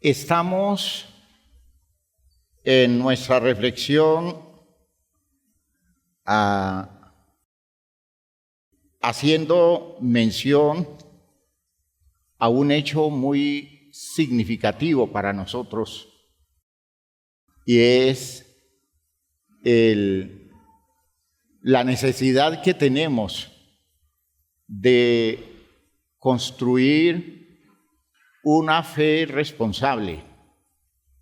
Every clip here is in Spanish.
Estamos en nuestra reflexión haciendo mención a un hecho muy significativo para nosotros, y es la necesidad que tenemos de construir una fe responsable.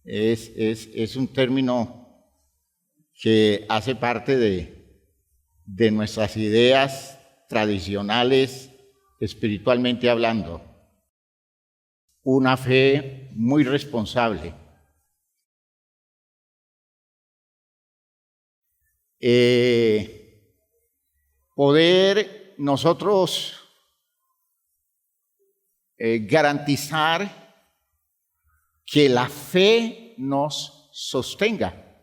Es un término que hace parte de nuestras ideas tradicionales, espiritualmente hablando. Una fe muy responsable. Poder nosotros garantizar que la fe nos sostenga.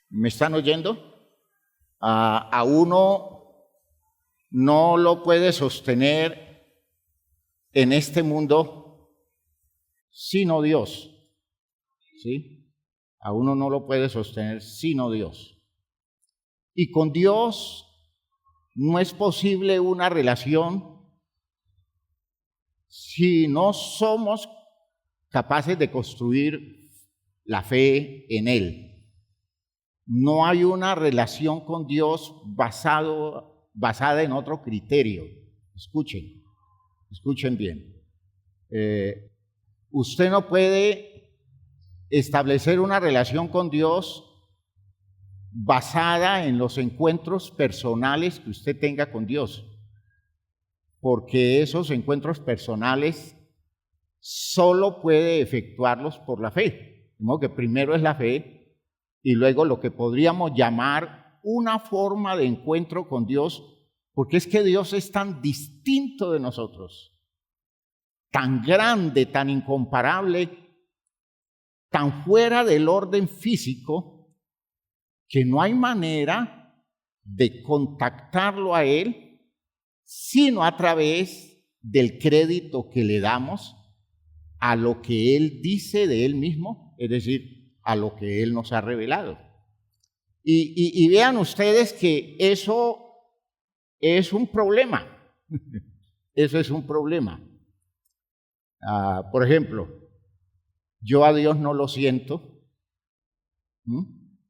¿Me están oyendo? A uno no lo puede sostener en este mundo sino Dios, ¿sí? A uno no lo puede sostener sino Dios. Y con Dios no es posible una relación si no somos capaces de construir la fe en Él. No hay una relación con Dios basada en otro criterio. Escuchen bien. Usted no puede establecer una relación con Dios basada en los encuentros personales que usted tenga con Dios, porque esos encuentros personales solo puede efectuarlos por la fe. De modo que primero es la fe y luego lo que podríamos llamar una forma de encuentro con Dios, porque es que Dios es tan distinto de nosotros, tan grande, tan incomparable, tan fuera del orden físico, que no hay manera de contactarlo a Él sino a través del crédito que le damos a lo que Él dice de Él mismo, es decir, a lo que Él nos ha revelado. Y vean ustedes que eso es un problema. Eso es un problema. Por ejemplo, yo a Dios no lo siento.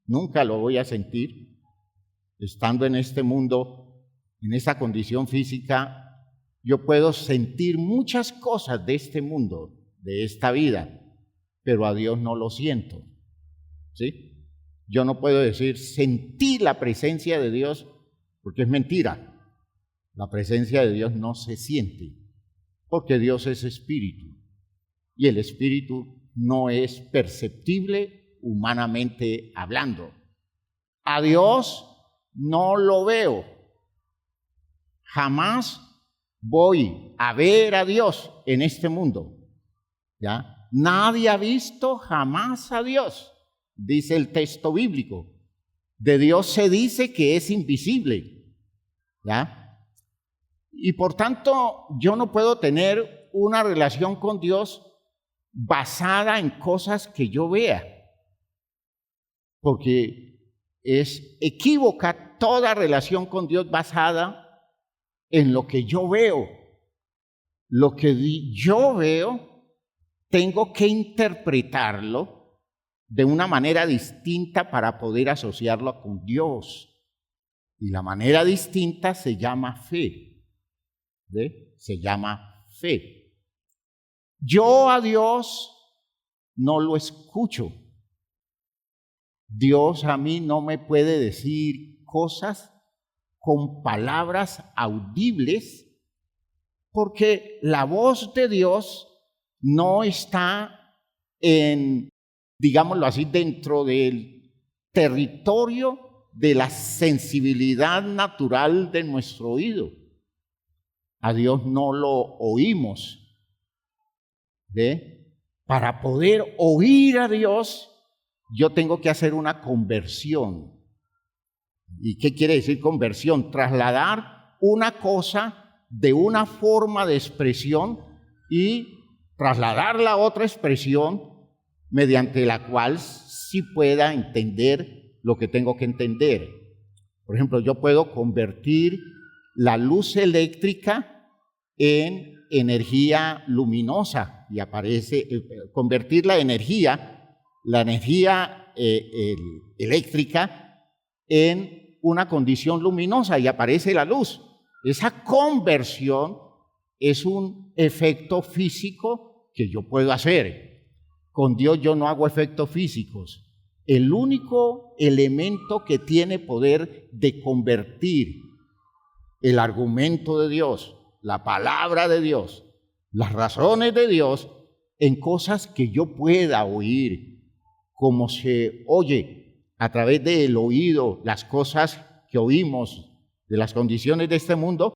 Nunca lo voy a sentir. Estando en este mundo, en esta condición física, yo puedo sentir muchas cosas de este mundo, de esta vida, pero a Dios no lo siento, ¿sí? Yo no puedo decir sentí la presencia de Dios, porque es mentira. La presencia de Dios no se siente, porque Dios es espíritu, y el espíritu no es perceptible humanamente hablando. A Dios no lo veo. Jamás voy a ver a Dios en este mundo. ¿Ya? Nadie ha visto jamás a Dios, dice el texto bíblico. De Dios se dice que es invisible. ¿Ya? Y por tanto, yo no puedo tener una relación con Dios basada en cosas que yo vea, porque es equívoca toda relación con Dios basada en lo que yo veo. Lo que yo veo, tengo que interpretarlo de una manera distinta para poder asociarlo con Dios. Y la manera distinta se llama fe. ¿Ve? Se llama fe. Yo a Dios no lo escucho. Dios a mí no me puede decir cosas con palabras audibles, porque la voz de Dios no está digámoslo así, dentro del territorio de la sensibilidad natural de nuestro oído. A Dios no lo oímos. ¿Ve? Para poder oír a Dios, yo tengo que hacer una conversión. ¿Y qué quiere decir conversión? Trasladar una cosa de una forma de expresión y trasladarla a otra expresión mediante la cual sí pueda entender lo que tengo que entender. Por ejemplo, yo puedo convertir la luz eléctrica en energía luminosa y aparece, convertir la energía eléctrica en una condición luminosa y aparece la luz. Esa conversión es un efecto físico que yo puedo hacer. Con Dios yo no hago efectos físicos. El único elemento que tiene poder de convertir el argumento de Dios, la palabra de Dios, las razones de Dios en cosas que yo pueda oír, como se oye a través del oído las cosas que oímos de las condiciones de este mundo,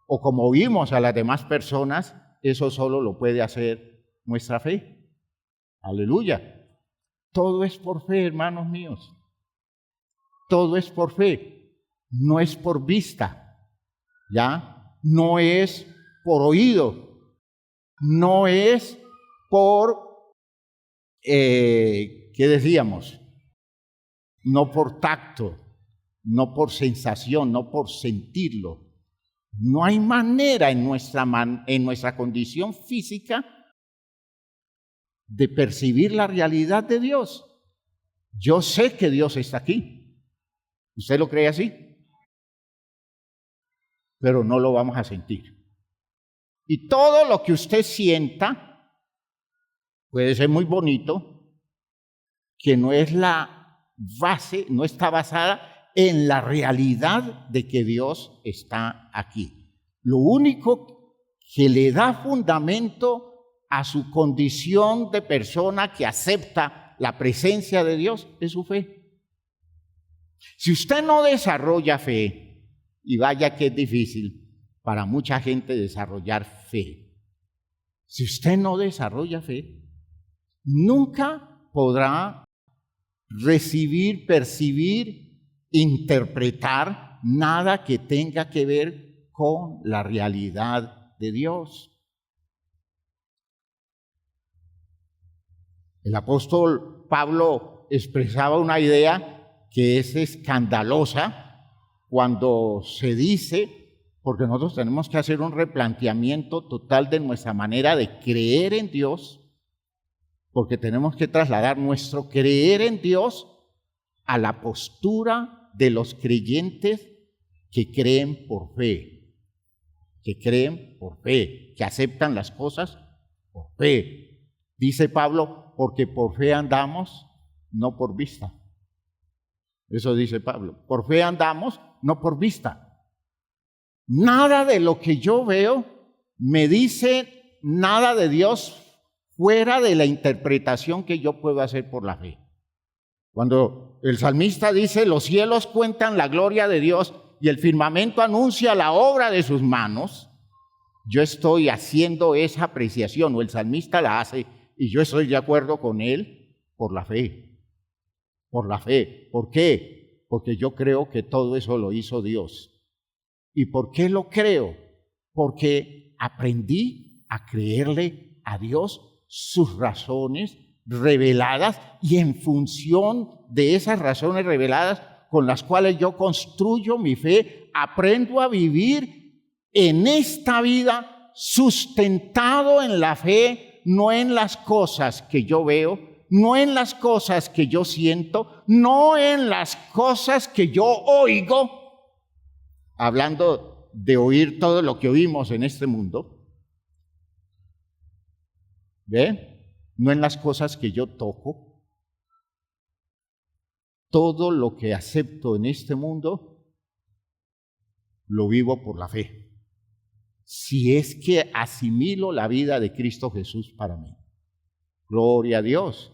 o como oímos a las demás personas, eso solo lo puede hacer nuestra fe. Aleluya. Todo es por fe, hermanos míos. Todo es por fe, no es por vista, ¿ya? No es por oído, no es por, ¿qué decíamos? No por tacto, no por sensación, no por sentirlo. No hay manera en nuestra condición física de percibir la realidad de Dios. Yo sé que Dios está aquí. ¿Usted lo cree así? Pero no lo vamos a sentir. Y todo lo que usted sienta puede ser muy bonito, que no es la base, no está basada en la realidad de que Dios está aquí. Lo único que le da fundamento a su condición de persona que acepta la presencia de Dios es su fe. Si usted no desarrolla fe, y vaya que es difícil para mucha gente desarrollar fe, si usted no desarrolla fe, nunca podrá recibir, percibir, interpretar nada que tenga que ver con la realidad de Dios. El apóstol Pablo expresaba una idea que es escandalosa cuando se dice, porque nosotros tenemos que hacer un replanteamiento total de nuestra manera de creer en Dios, porque tenemos que trasladar nuestro creer en Dios a la postura de los creyentes que creen por fe, que aceptan las cosas por fe. Dice Pablo, porque por fe andamos, no por vista. Eso dice Pablo, por fe andamos, no por vista. Nada de lo que yo veo me dice nada de Dios fuera de la interpretación que yo puedo hacer por la fe. Cuando el salmista dice, los cielos cuentan la gloria de Dios y el firmamento anuncia la obra de sus manos, yo estoy haciendo esa apreciación, o el salmista la hace, y yo estoy de acuerdo con él por la fe. Por la fe. ¿Por qué? Porque yo creo que todo eso lo hizo Dios. ¿Y por qué lo creo? Porque aprendí a creerle a Dios sus razones reveladas, y en función de esas razones reveladas con las cuales yo construyo mi fe, aprendo a vivir en esta vida sustentado en la fe, no en las cosas que yo veo, no en las cosas que yo siento, no en las cosas que yo oigo, hablando de oír todo lo que oímos en este mundo, ¿ve? No en las cosas que yo toco. Todo lo que acepto en este mundo lo vivo por la fe. Si es que asimilo la vida de Cristo Jesús para mí. Gloria a Dios.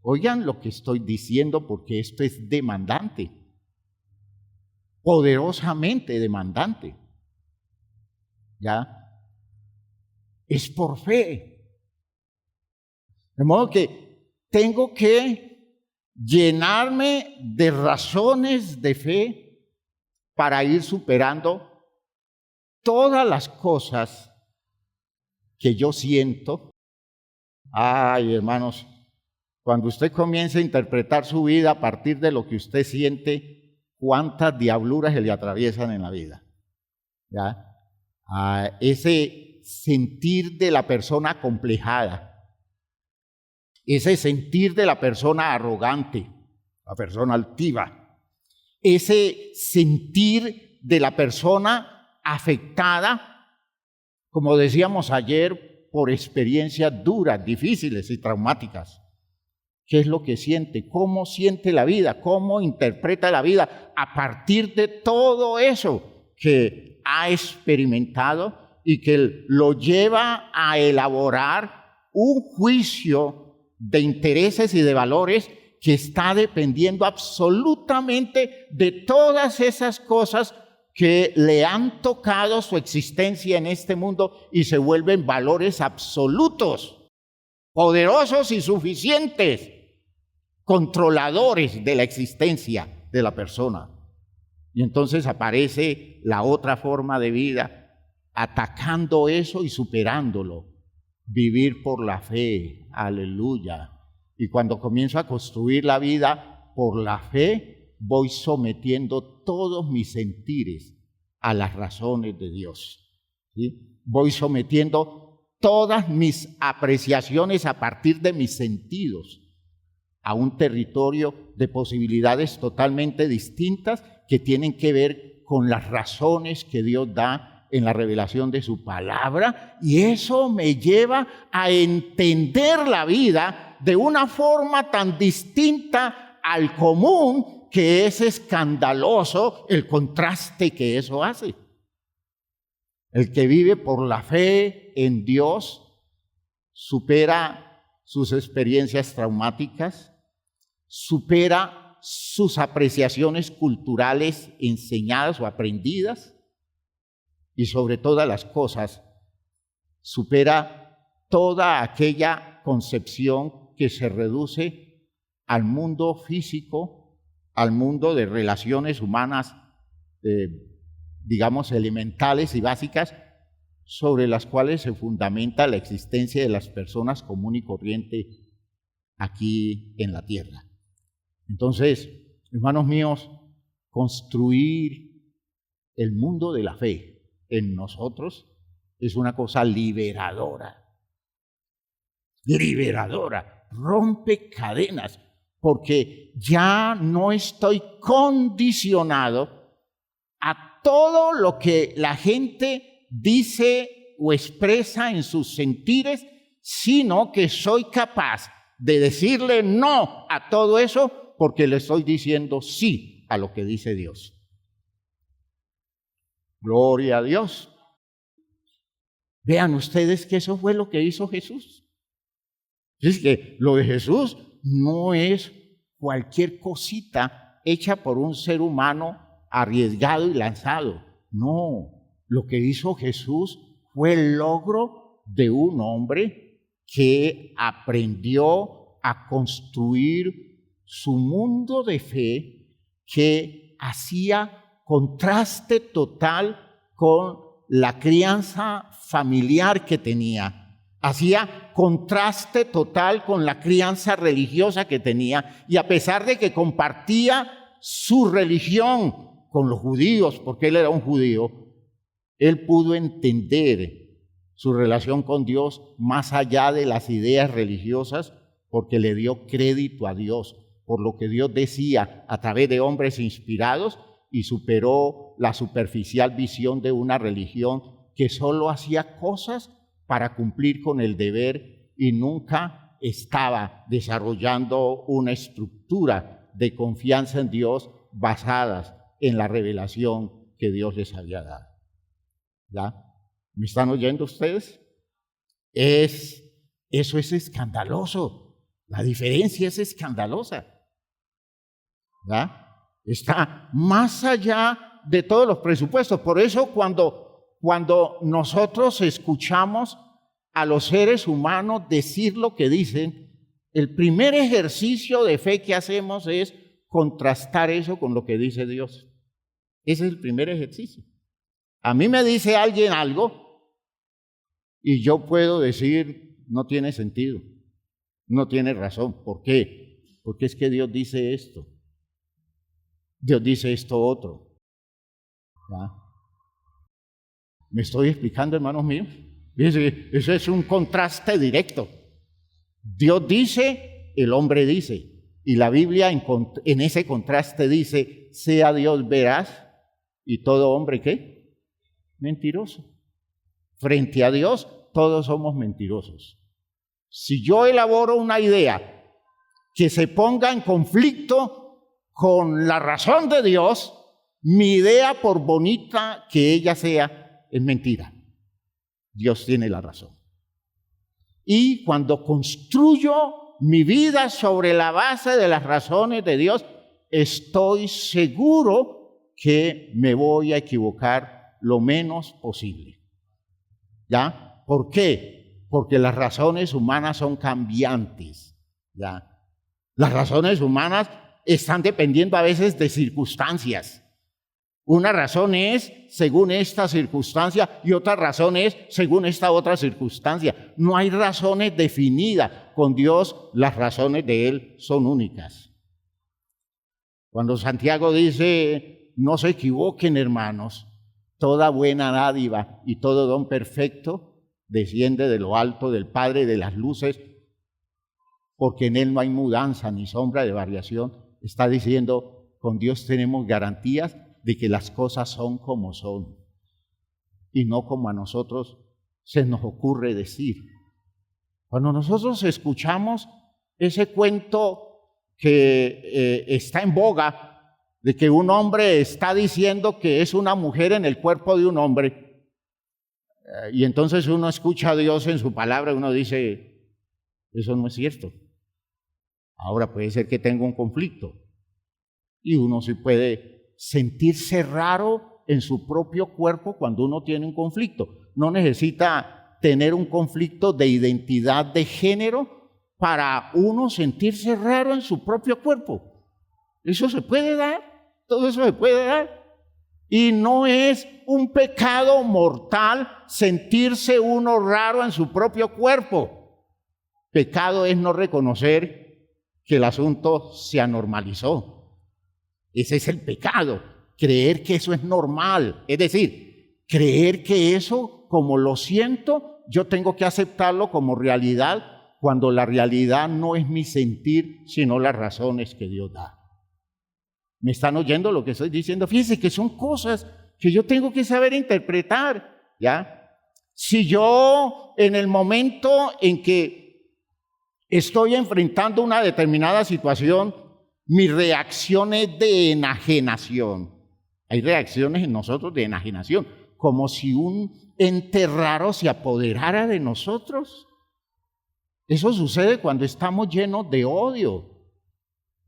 Oigan lo que estoy diciendo, porque esto es demandante, poderosamente demandante. ¿Ya? Es por fe. De modo que tengo que llenarme de razones de fe para ir superando todas las cosas que yo siento Ay, hermanos, cuando usted comienza a interpretar su vida a partir de lo que usted siente, cuántas diabluras se le atraviesan en la vida. ¿Ya? Ese sentir de la persona acomplejada, ese sentir de la persona arrogante, la persona altiva, ese sentir de la persona afectada, como decíamos ayer, por experiencias duras, difíciles y traumáticas. ¿Qué es lo que siente? ¿Cómo siente la vida? ¿Cómo interpreta la vida? A partir de todo eso que ha experimentado y que lo lleva a elaborar un juicio de intereses y de valores que está dependiendo absolutamente de todas esas cosas que le han tocado su existencia en este mundo y se vuelven valores absolutos, poderosos y suficientes, controladores de la existencia de la persona. Y entonces aparece la otra forma de vida, atacando eso y superándolo. Vivir por la fe, aleluya. Y cuando comienzo a construir la vida por la fe, voy sometiendo todos mis sentires a las razones de Dios. ¿Sí? Voy sometiendo todas mis apreciaciones a partir de mis sentidos a un territorio de posibilidades totalmente distintas que tienen que ver con las razones que Dios da en la revelación de su palabra, y eso me lleva a entender la vida de una forma tan distinta al común, que es escandaloso el contraste que eso hace. El que vive por la fe en Dios supera sus experiencias traumáticas, supera sus apreciaciones culturales enseñadas o aprendidas, y sobre todas las cosas, supera toda aquella concepción que se reduce al mundo físico, al mundo de relaciones humanas, digamos, elementales y básicas, sobre las cuales se fundamenta la existencia de las personas común y corriente aquí en la tierra. Entonces, hermanos míos, construir el mundo de la fe en nosotros es una cosa liberadora, rompe cadenas, porque ya no estoy condicionado a todo lo que la gente dice o expresa en sus sentires, sino que soy capaz de decirle no a todo eso porque le estoy diciendo sí a lo que dice Dios. Gloria a Dios. Vean ustedes que eso fue lo que hizo Jesús. Es que lo de Jesús no es cualquier cosita hecha por un ser humano arriesgado y lanzado. No, lo que hizo Jesús fue el logro de un hombre que aprendió a construir su mundo de fe, que hacía contraste total con la crianza familiar que tenía, hacía contraste total con la crianza religiosa que tenía, y a pesar de que compartía su religión con los judíos, porque él era un judío, él pudo entender su relación con Dios más allá de las ideas religiosas, porque le dio crédito a Dios por lo que Dios decía a través de hombres inspirados, y superó la superficial visión de una religión que solo hacía cosas para cumplir con el deber y nunca estaba desarrollando una estructura de confianza en Dios basadas en la revelación que Dios les había dado. ¿Ya? ¿Me están oyendo ustedes? Eso es escandaloso. La diferencia es escandalosa. ¿Ya? Está más allá de todos los presupuestos. Por eso cuando nosotros escuchamos a los seres humanos decir lo que dicen, el primer ejercicio de fe que hacemos es contrastar eso con lo que dice Dios. Ese es el primer ejercicio. A mí me dice alguien algo y yo puedo decir, no tiene sentido. no tiene razón. ¿Por qué? Porque es que Dios dice esto. Dios dice esto otro. ¿Ya? ¿Me estoy explicando, hermanos míos? Fíjense, eso es un contraste directo. Dios dice, el hombre dice. Y la Biblia en ese contraste dice, sea Dios veraz y todo hombre, ¿qué? Mentiroso. Frente a Dios, todos somos mentirosos. Si yo elaboro una idea que se ponga en conflicto con la razón de Dios, mi idea, por bonita que ella sea, es mentira. Dios tiene la razón. Y cuando construyo mi vida sobre la base de las razones de Dios, estoy seguro que me voy a equivocar lo menos posible. ¿Ya? ¿Por qué? Porque las razones humanas son cambiantes. ¿Ya? Las razones humanas están dependiendo a veces de circunstancias. Una razón es según esta circunstancia y otra razón es según esta otra circunstancia. No hay razones definidas. Con Dios las razones de Él son únicas. Cuando Santiago dice, no se equivoquen, hermanos, toda buena dádiva y todo don perfecto desciende de lo alto del Padre de las luces, porque en Él no hay mudanza ni sombra de variación. Está diciendo, con Dios tenemos garantías de que las cosas son como son y no como a nosotros se nos ocurre decir. Cuando nosotros escuchamos ese cuento que está en boga de que un hombre está diciendo que es una mujer en el cuerpo de un hombre, y entonces uno escucha a Dios en su palabra y uno dice, eso no es cierto. Ahora puede ser que tenga un conflicto y uno sí puede sentirse raro en su propio cuerpo cuando uno tiene un conflicto. No necesita tener un conflicto de identidad de género para uno sentirse raro en su propio cuerpo. Eso se puede dar, todo eso se puede dar. Y no es un pecado mortal sentirse uno raro en su propio cuerpo. Pecado es no reconocer que el asunto se anormalizó. Ese es el pecado, creer que eso es normal. Es decir, creer que eso, como lo siento, yo tengo que aceptarlo como realidad, cuando la realidad no es mi sentir, sino las razones que Dios da. ¿Me están oyendo lo que estoy diciendo? Fíjense que son cosas que yo tengo que saber interpretar, ¿ya? Si yo, en el momento en que estoy enfrentando una determinada situación, mi reacción es de enajenación. Hay reacciones en nosotros de enajenación, como si un ente raro se apoderara de nosotros. Eso sucede cuando estamos llenos de odio.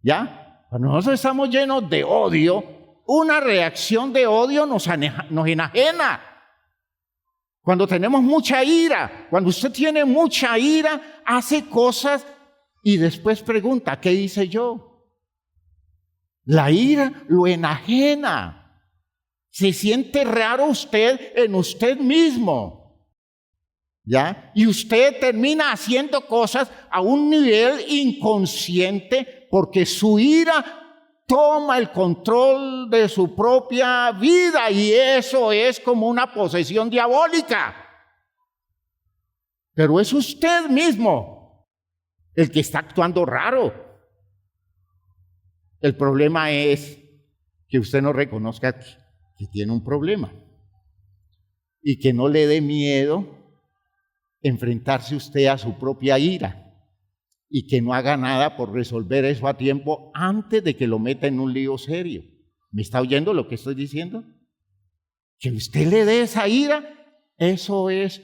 ¿Ya? Cuando nosotros estamos llenos de odio, una reacción de odio nos enajena. Cuando tenemos mucha ira, cuando usted tiene mucha ira, hace cosas y después pregunta, ¿qué hice yo? La ira lo enajena. Se siente raro usted en usted mismo. ¿Ya? Y usted termina haciendo cosas a un nivel inconsciente porque su ira toma el control de su propia vida y eso es como una posesión diabólica. Pero es usted mismo el que está actuando raro. El problema es que usted no reconozca que tiene un problema y que no le dé miedo enfrentarse usted a su propia ira y que no haga nada por resolver eso a tiempo antes de que lo meta en un lío serio. ¿Me está oyendo lo que estoy diciendo? Que usted le dé esa ira, eso es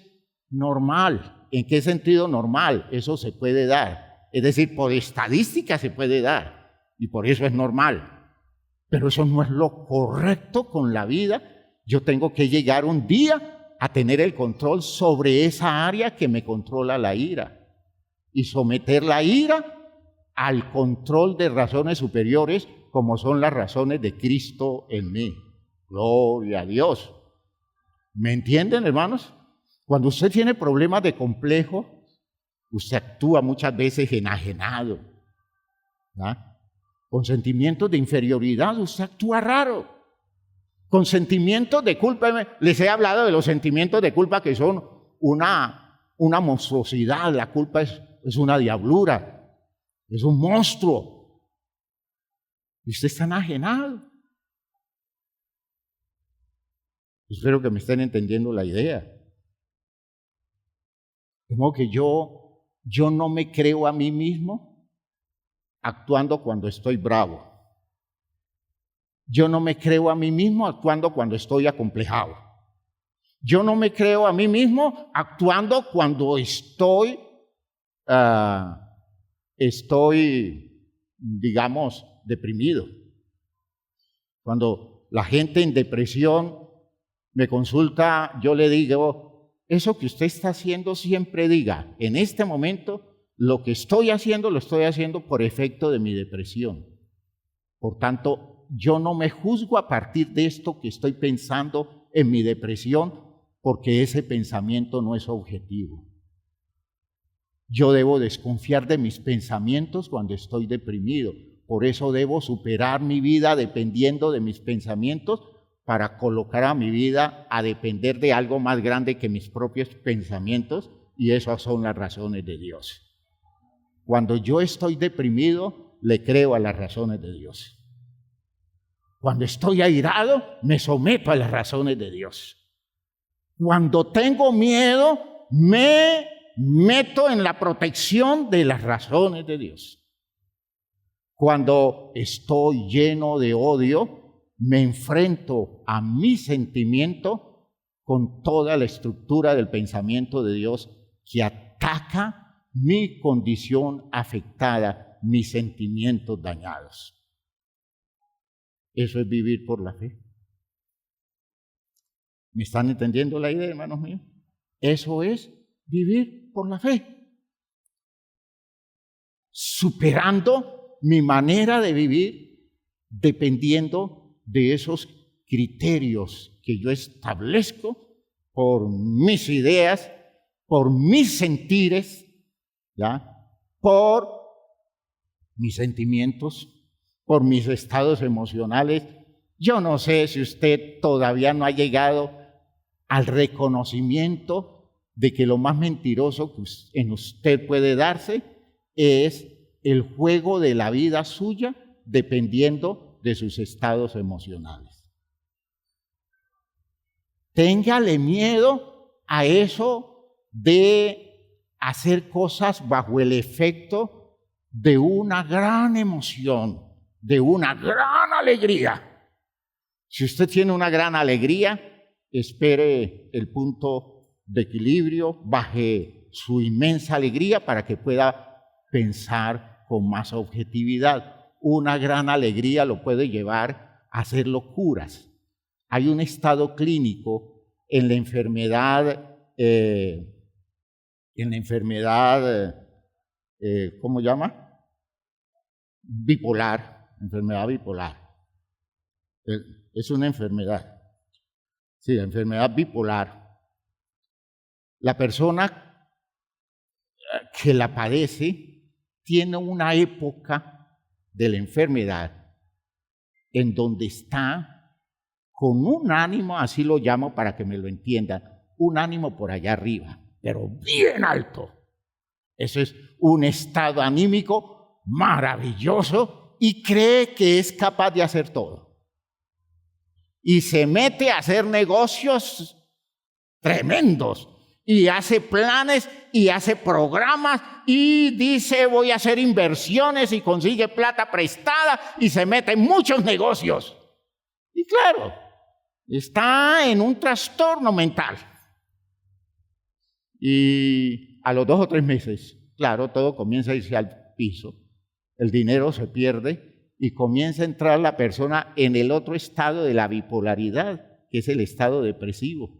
normal. ¿En qué sentido normal? Eso se puede dar. Es decir, por estadística se puede dar. Y por eso es normal. Pero eso no es lo correcto con la vida. Yo tengo que llegar un día a tener el control sobre esa área que me controla la ira. Y someter la ira al control de razones superiores, como son las razones de Cristo en mí. Gloria a Dios. ¿Me entienden, hermanos? Cuando usted tiene problemas de complejo, Usted actúa muchas veces enajenado, ¿verdad? Con sentimientos de inferioridad, usted actúa raro. Con sentimientos de culpa, les he hablado de los sentimientos de culpa que son una monstruosidad. La culpa es una diablura, es un monstruo. Y usted está enajenado. Espero que me estén entendiendo la idea. De modo que yo no me creo a mí mismo actuando cuando estoy bravo. Yo no me creo a mí mismo actuando cuando estoy acomplejado. Yo no me creo a mí mismo actuando cuando estoy, digamos, deprimido. Cuando la gente en depresión me consulta, yo le digo, eso que usted está haciendo siempre diga, en este momento, lo que estoy haciendo, lo estoy haciendo por efecto de mi depresión. Por tanto, yo no me juzgo a partir de esto que estoy pensando en mi depresión, porque ese pensamiento no es objetivo. Yo debo desconfiar de mis pensamientos cuando estoy deprimido. Por eso debo superar mi vida dependiendo de mis pensamientos para colocar a mi vida a depender de algo más grande que mis propios pensamientos, y esas son las razones de Dios. Cuando yo estoy deprimido, le creo a las razones de Dios. Cuando estoy airado, me someto a las razones de Dios. Cuando tengo miedo, me meto en la protección de las razones de Dios. Cuando estoy lleno de odio, me enfrento a mi sentimiento con toda la estructura del pensamiento de Dios que ataca mi condición afectada, mis sentimientos dañados. Eso es vivir por la fe. ¿Me están entendiendo la idea, hermanos míos? Eso es vivir por la fe. Superando mi manera de vivir dependiendo de esos criterios que yo establezco por mis ideas, por mis sentires, ¿ya? Por mis sentimientos, por mis estados emocionales. Yo no sé si usted todavía no ha llegado al reconocimiento de que lo más mentiroso que en usted puede darse es el juego de la vida suya dependiendo de sus estados emocionales. Téngale miedo a eso de hacer cosas bajo el efecto de una gran emoción, de una gran alegría. Si usted tiene una gran alegría, espere el punto de equilibrio, baje su inmensa alegría para que pueda pensar con más objetividad. Una gran alegría lo puede llevar a hacer locuras. Hay un estado clínico en la enfermedad, ¿cómo llama? Bipolar, enfermedad bipolar. Es una enfermedad. Sí, la enfermedad bipolar. La persona que la padece tiene una época de la enfermedad en donde está con un ánimo, así lo llamo para que me lo entiendan, un ánimo por allá arriba, pero bien alto. Ese es un estado anímico maravilloso y cree que es capaz de hacer todo. Y se mete a hacer negocios tremendos y hace planes y hace programas y dice voy a hacer inversiones y consigue plata prestada y se mete en muchos negocios. Y claro, está en un trastorno mental. Y a los 2 o 3 meses, claro, todo comienza a irse al piso, el dinero se pierde y comienza a entrar la persona en el otro estado de la bipolaridad, que es el estado depresivo.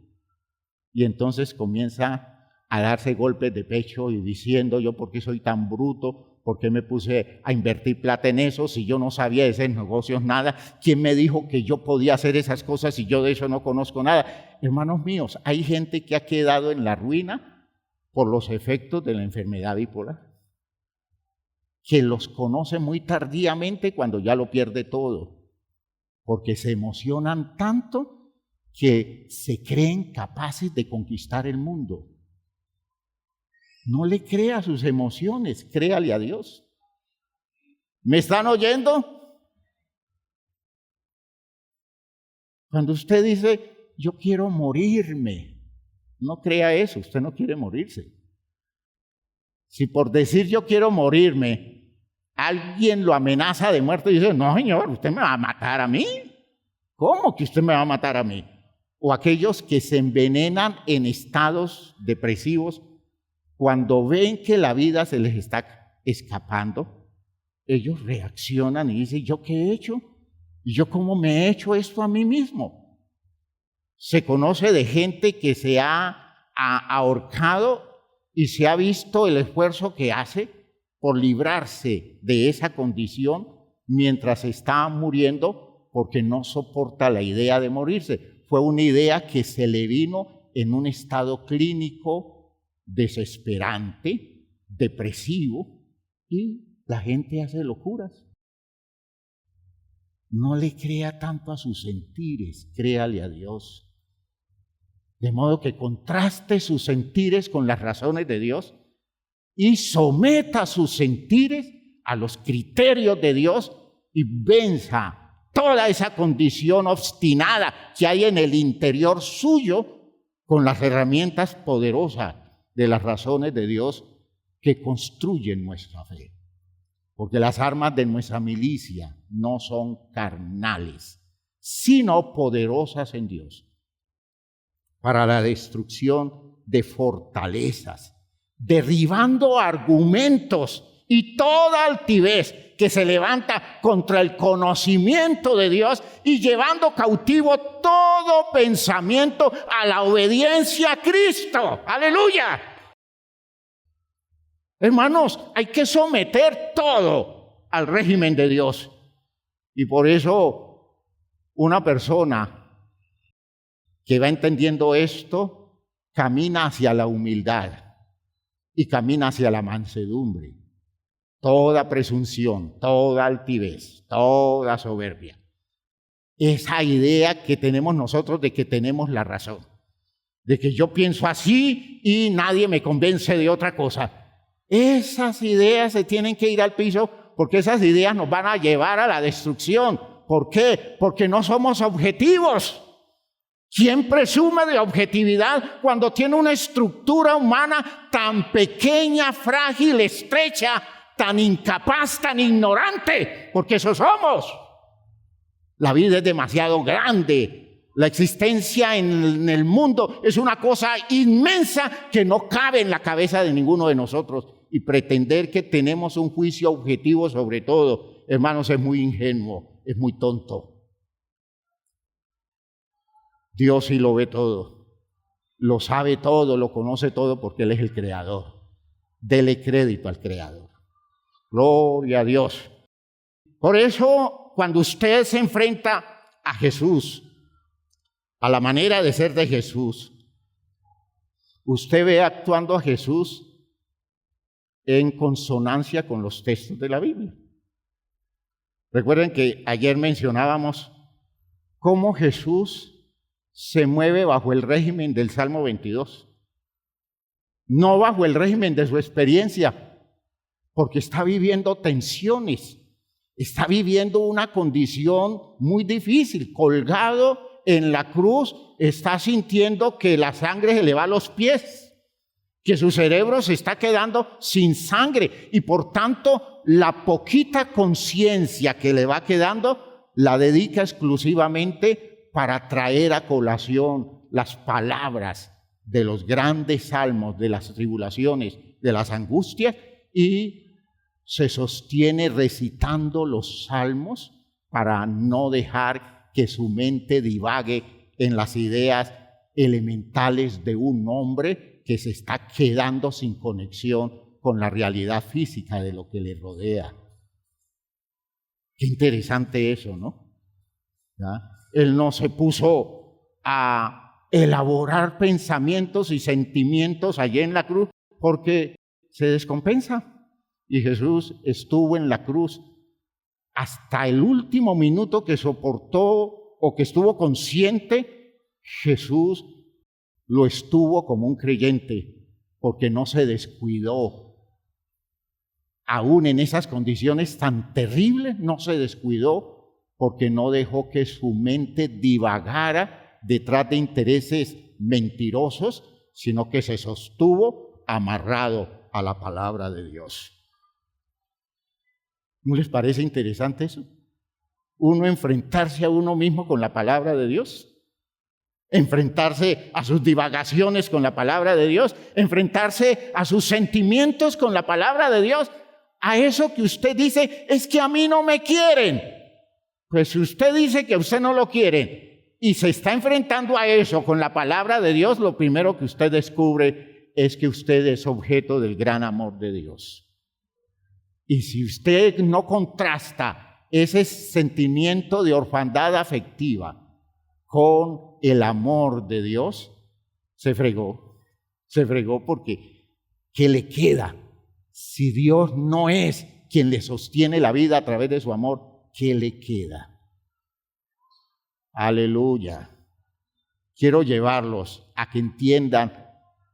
Y entonces comienza a darse golpes de pecho y diciendo, yo por qué soy tan bruto, por qué me puse a invertir plata en eso si yo no sabía de esos negocios nada, ¿quién me dijo que yo podía hacer esas cosas si yo de eso no conozco nada? Hermanos míos, hay gente que ha quedado en la ruina por los efectos de la enfermedad bipolar, que los conoce muy tardíamente cuando ya lo pierde todo, porque se emocionan tanto que se creen capaces de conquistar el mundo. No le crea a sus emociones, créale a Dios. ¿Me están oyendo? Cuando usted dice, yo quiero morirme, no crea eso, usted no quiere morirse. Si por decir yo quiero morirme, alguien lo amenaza de muerte y dice, no señor, usted me va a matar a mí. ¿Cómo que usted me va a matar a mí? O aquellos que se envenenan en estados depresivos cuando ven que la vida se les está escapando, ellos reaccionan y dicen, ¿yo qué he hecho? ¿Y yo cómo me he hecho esto a mí mismo? Se conoce de gente que se ha ahorcado y se ha visto el esfuerzo que hace por librarse de esa condición mientras está muriendo porque no soporta la idea de morirse. Fue una idea que se le vino en un estado clínico desesperante, depresivo, y la gente hace locuras. No le crea tanto a sus sentires, créale a Dios. De modo que contraste sus sentires con las razones de Dios y someta sus sentires a los criterios de Dios y venza toda esa condición obstinada que hay en el interior suyo con las herramientas poderosas de las razones de Dios que construyen nuestra fe. Porque las armas de nuestra milicia no son carnales, sino poderosas en Dios para la destrucción de fortalezas, derribando argumentos y toda altivez que se levanta contra el conocimiento de Dios y llevando cautivo todo pensamiento a la obediencia a Cristo. ¡Aleluya! Hermanos, hay que someter todo al régimen de Dios. Y por eso una persona que va entendiendo esto camina hacia la humildad y camina hacia la mansedumbre. Toda presunción, toda altivez, toda soberbia. Esa idea que tenemos nosotros de que tenemos la razón, de que yo pienso así y nadie me convence de otra cosa. Esas ideas se tienen que ir al piso porque esas ideas nos van a llevar a la destrucción. ¿Por qué? Porque no somos objetivos. ¿Quién presume de objetividad cuando tiene una estructura humana tan pequeña, frágil, estrecha, tan incapaz, tan ignorante? Porque eso somos. La vida es demasiado grande. La existencia en el mundo es una cosa inmensa que no cabe en la cabeza de ninguno de nosotros. Y pretender que tenemos un juicio objetivo sobre todo, hermanos, es muy ingenuo, es muy tonto. Dios sí lo ve todo, lo sabe todo, lo conoce todo porque Él es el creador. Dele crédito al creador. Gloria a Dios. Por eso, cuando usted se enfrenta a Jesús, a la manera de ser de Jesús, usted ve actuando a Jesús en consonancia con los textos de la Biblia. Recuerden que ayer mencionábamos cómo Jesús se mueve bajo el régimen del Salmo 22, no bajo el régimen de su experiencia, porque está viviendo tensiones, está viviendo una condición muy difícil, colgado en la cruz, está sintiendo que la sangre se le va a los pies, que su cerebro se está quedando sin sangre y por tanto la poquita conciencia que le va quedando la dedica exclusivamente para traer a colación las palabras de los grandes salmos, de las tribulaciones, de las angustias, y se sostiene recitando los salmos para no dejar que su mente divague en las ideas elementales de un hombre que se está quedando sin conexión con la realidad física de lo que le rodea. Qué interesante eso, ¿no? ¿Ya? Él no se puso a elaborar pensamientos y sentimientos allí en la cruz, porque se descompensa. Y Jesús estuvo en la cruz hasta el último minuto que soportó o que estuvo consciente. Jesús lo estuvo como un creyente, porque no se descuidó. Aún en esas condiciones tan terribles, no se descuidó, porque no dejó que su mente divagara detrás de intereses mentirosos, sino que se sostuvo amarrado a la palabra de Dios. ¿No les parece interesante eso? Uno enfrentarse a uno mismo con la palabra de Dios, enfrentarse a sus divagaciones con la palabra de Dios, enfrentarse a sus sentimientos con la palabra de Dios, a eso que usted dice, es que a mí no me quieren. Pues si usted dice que a usted no lo quieren y se está enfrentando a eso con la palabra de Dios, lo primero que usted descubre es que usted es objeto del gran amor de Dios. Y si usted no contrasta ese sentimiento de orfandad afectiva con el amor de Dios, se fregó porque ¿qué le queda? Si Dios no es quien le sostiene la vida a través de su amor, ¿qué le queda? Aleluya. Quiero llevarlos a que entiendan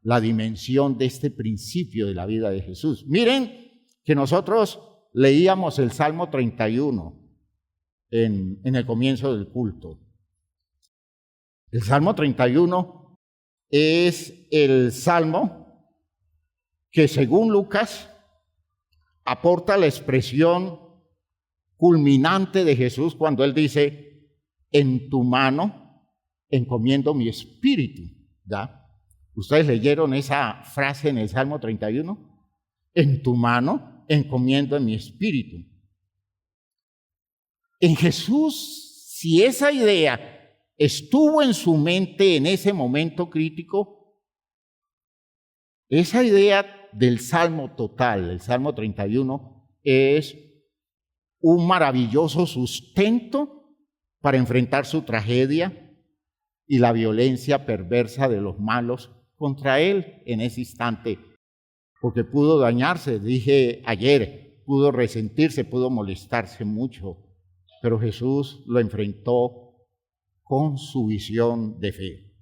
la dimensión de este principio de la vida de Jesús. Miren que nosotros leíamos el Salmo 31 en el comienzo del culto. El Salmo 31 es el salmo que, según Lucas, aporta la expresión culminante de Jesús cuando él dice: en tu mano encomiendo mi espíritu. ¿Ya? ¿Ustedes leyeron esa frase en el Salmo 31? En tu mano encomiendo mi espíritu. En Jesús, si esa idea estuvo en su mente en ese momento crítico, esa idea del Salmo total, el Salmo 31, es un maravilloso sustento para enfrentar su tragedia y la violencia perversa de los malos contra él en ese instante, porque pudo dañarse, dije ayer, pudo resentirse, pudo molestarse mucho, pero Jesús lo enfrentó con su visión de fe.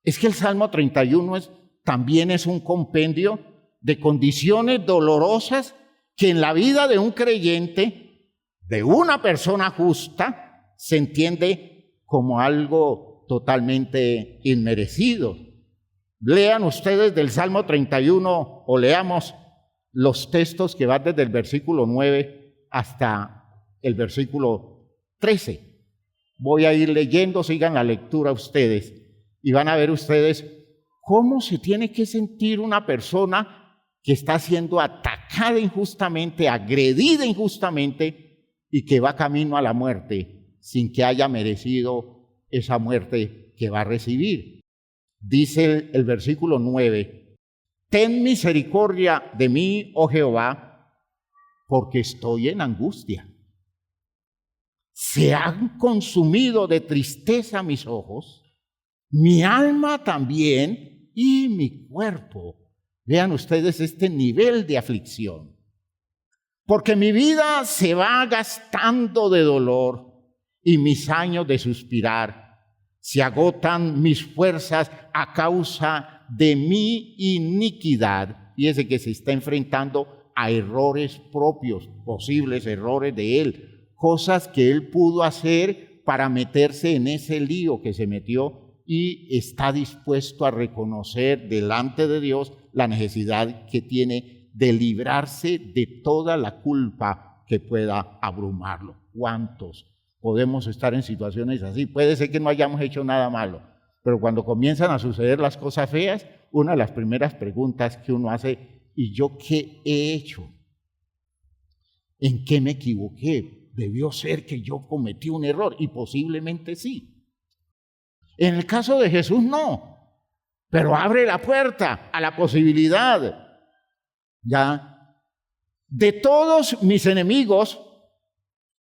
Es que el Salmo 31 también es un compendio de condiciones dolorosas que en la vida de un creyente, de una persona justa, se entiende como algo totalmente inmerecido. Lean ustedes del Salmo 31 o leamos los textos que van desde el versículo 9 hasta el versículo 13. Voy a ir leyendo, sigan la lectura ustedes y van a ver ustedes cómo se tiene que sentir una persona que está siendo atacada injustamente, agredida injustamente y que va camino a la muerte sin que haya merecido esa muerte que va a recibir. Dice el versículo 9: ten misericordia de mí, oh Jehová, porque estoy en angustia. Se han consumido de tristeza mis ojos, mi alma también y mi cuerpo. Vean ustedes este nivel de aflicción. Porque mi vida se va gastando de dolor y mis años de suspirar. Se agotan mis fuerzas a causa de mi iniquidad. Fíjese que se está enfrentando a errores propios, posibles errores de él. Cosas que él pudo hacer para meterse en ese lío que se metió y está dispuesto a reconocer delante de Dios la necesidad que tiene de librarse de toda la culpa que pueda abrumarlo. ¿Cuántos podemos estar en situaciones así? Puede ser que no hayamos hecho nada malo, pero cuando comienzan a suceder las cosas feas, una de las primeras preguntas que uno hace: ¿y yo qué he hecho? ¿En qué me equivoqué? Debió ser que yo cometí un error, y posiblemente sí. En el caso de Jesús no, pero abre la puerta a la posibilidad. Ya, de todos mis enemigos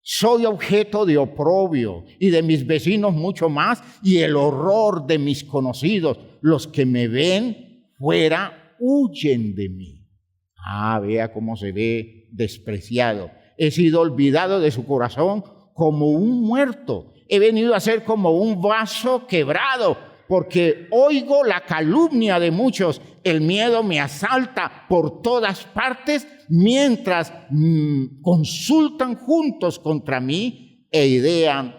soy objeto de oprobio, y de mis vecinos mucho más, y el horror de mis conocidos, los que me ven fuera huyen de mí. Vea cómo se ve despreciado. He sido olvidado de su corazón como un muerto. He venido a ser como un vaso quebrado, porque oigo la calumnia de muchos. El miedo me asalta por todas partes mientras consultan juntos contra mí e idean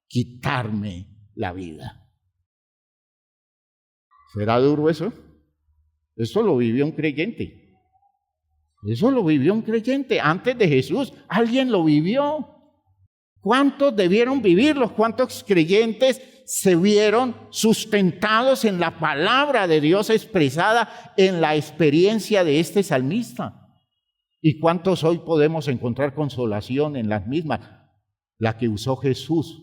quitarme la vida. ¿Será duro eso? Eso lo vivió un creyente. Eso lo vivió un creyente antes de Jesús. Alguien lo vivió. ¿Cuántos debieron vivirlo? ¿Cuántos creyentes se vieron sustentados en la palabra de Dios expresada en la experiencia de este salmista? ¿Y cuántos hoy podemos encontrar consolación en las mismas? La que usó Jesús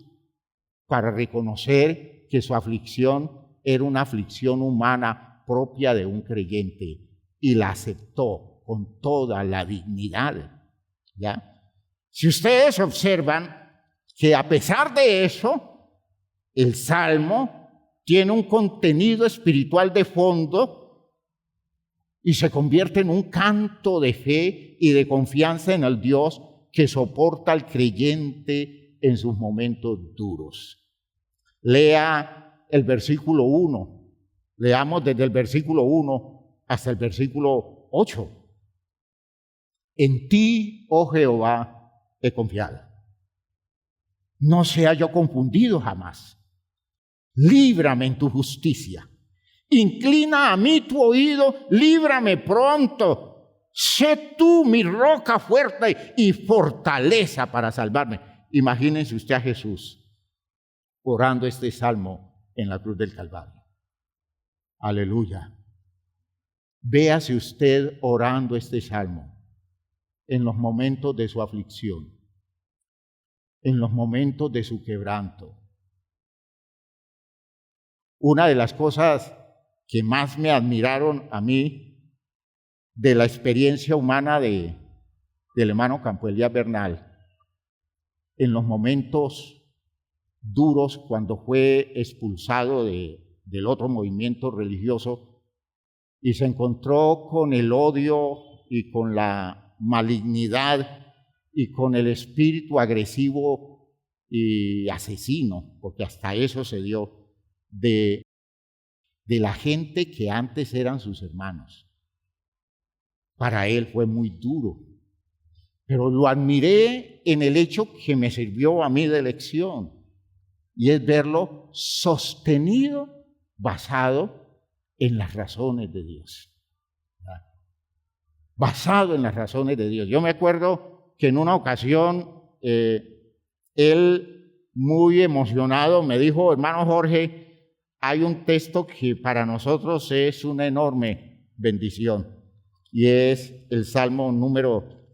para reconocer que su aflicción era una aflicción humana propia de un creyente y la aceptó con toda la dignidad. ¿Ya? Si ustedes observan que a pesar de eso, el Salmo tiene un contenido espiritual de fondo y se convierte en un canto de fe y de confianza en el Dios que soporta al creyente en sus momentos duros. Lea el versículo 1. Leamos desde el versículo 1 hasta el versículo 8. En ti, oh Jehová, he confiado. No sea yo confundido jamás. Líbrame en tu justicia. Inclina a mí tu oído, líbrame pronto. Sé tú mi roca fuerte y fortaleza para salvarme. Imagínense usted a Jesús orando este salmo en la cruz del Calvario. Aleluya. Véase usted orando este salmo en los momentos de su aflicción, en los momentos de su quebranto. Una de las cosas que más me admiraron a mí de la experiencia humana del hermano Campo Elías Bernal, en los momentos duros cuando fue expulsado del otro movimiento religioso y se encontró con el odio y con la malignidad y con el espíritu agresivo y asesino, porque hasta eso se dio, de la gente que antes eran sus hermanos. Para él fue muy duro, pero lo admiré en el hecho que me sirvió a mí de lección, y es verlo sostenido, basado en las razones de Dios. Basado en las razones de Dios. Yo me acuerdo que en una ocasión él, muy emocionado, me dijo: hermano Jorge, hay un texto que para nosotros es una enorme bendición, y es el Salmo número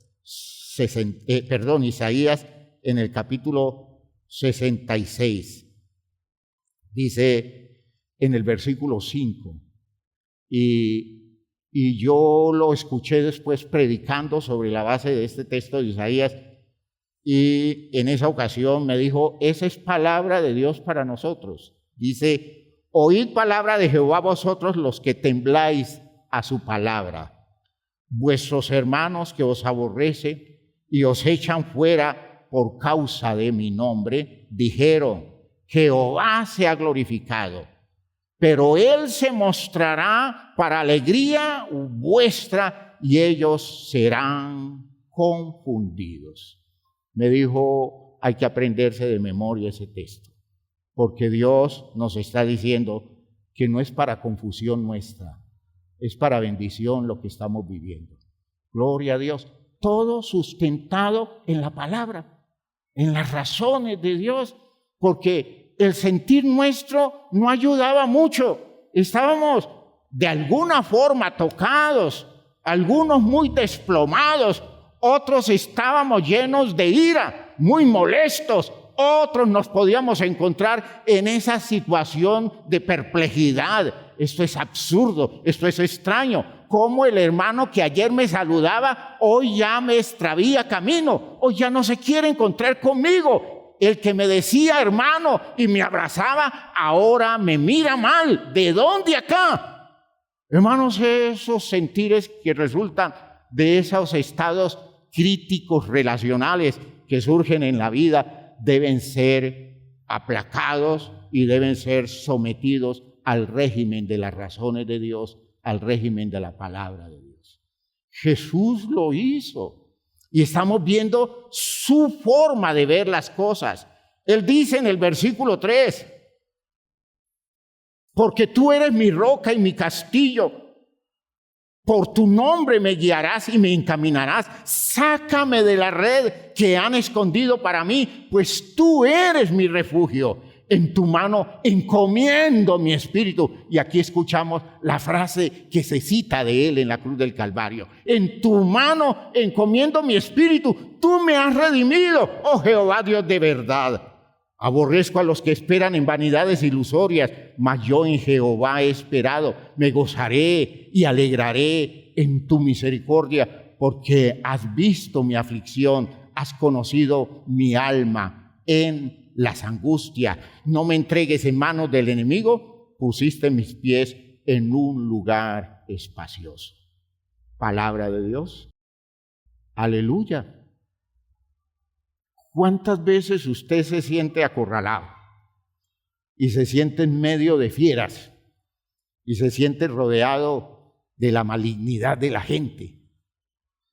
Isaías en el capítulo 66. Dice en el versículo 5, y yo lo escuché después predicando sobre la base de este texto de Isaías, y en esa ocasión me dijo: esa es palabra de Dios para nosotros. Dice: oíd palabra de Jehová vosotros los que tembláis a su palabra, vuestros hermanos que os aborrecen y os echan fuera por causa de mi nombre, dijeron: Jehová sea glorificado. Pero él se mostrará para alegría vuestra y ellos serán confundidos. Me dijo: hay que aprenderse de memoria ese texto, porque Dios nos está diciendo que no es para confusión nuestra, es para bendición lo que estamos viviendo. Gloria a Dios. Todo sustentado en la palabra, en las razones de Dios, porque el sentir nuestro no ayudaba mucho. Estábamos de alguna forma tocados, algunos muy desplomados, otros estábamos llenos de ira, muy molestos, otros nos podíamos encontrar en esa situación de perplejidad. Esto es absurdo, esto es extraño. Cómo el hermano que ayer me saludaba, hoy ya me extravía camino, hoy ya no se quiere encontrar conmigo. El que me decía hermano y me abrazaba, ahora me mira mal. ¿De dónde acá? Hermanos, esos sentires que resultan de esos estados críticos relacionales que surgen en la vida deben ser aplacados y deben ser sometidos al régimen de las razones de Dios, al régimen de la palabra de Dios. Jesús lo hizo y estamos viendo su forma de ver las cosas. Él dice en el versículo 3, porque tú eres mi roca y mi castillo, por tu nombre me guiarás y me encaminarás. Sácame de la red que han escondido para mí, pues tú eres mi refugio. En tu mano encomiendo mi espíritu. Y aquí escuchamos la frase que se cita de él en la cruz del Calvario. En tu mano encomiendo mi espíritu. Tú me has redimido, oh Jehová Dios de verdad. Aborrezco a los que esperan en vanidades ilusorias, mas yo en Jehová he esperado. Me gozaré y alegraré en tu misericordia, porque has visto mi aflicción, has conocido mi alma en las angustias. No me entregues en manos del enemigo, pusiste mis pies en un lugar espacioso. Palabra de Dios. Aleluya. ¿Cuántas veces usted se siente acorralado y se siente en medio de fieras y se siente rodeado de la malignidad de la gente?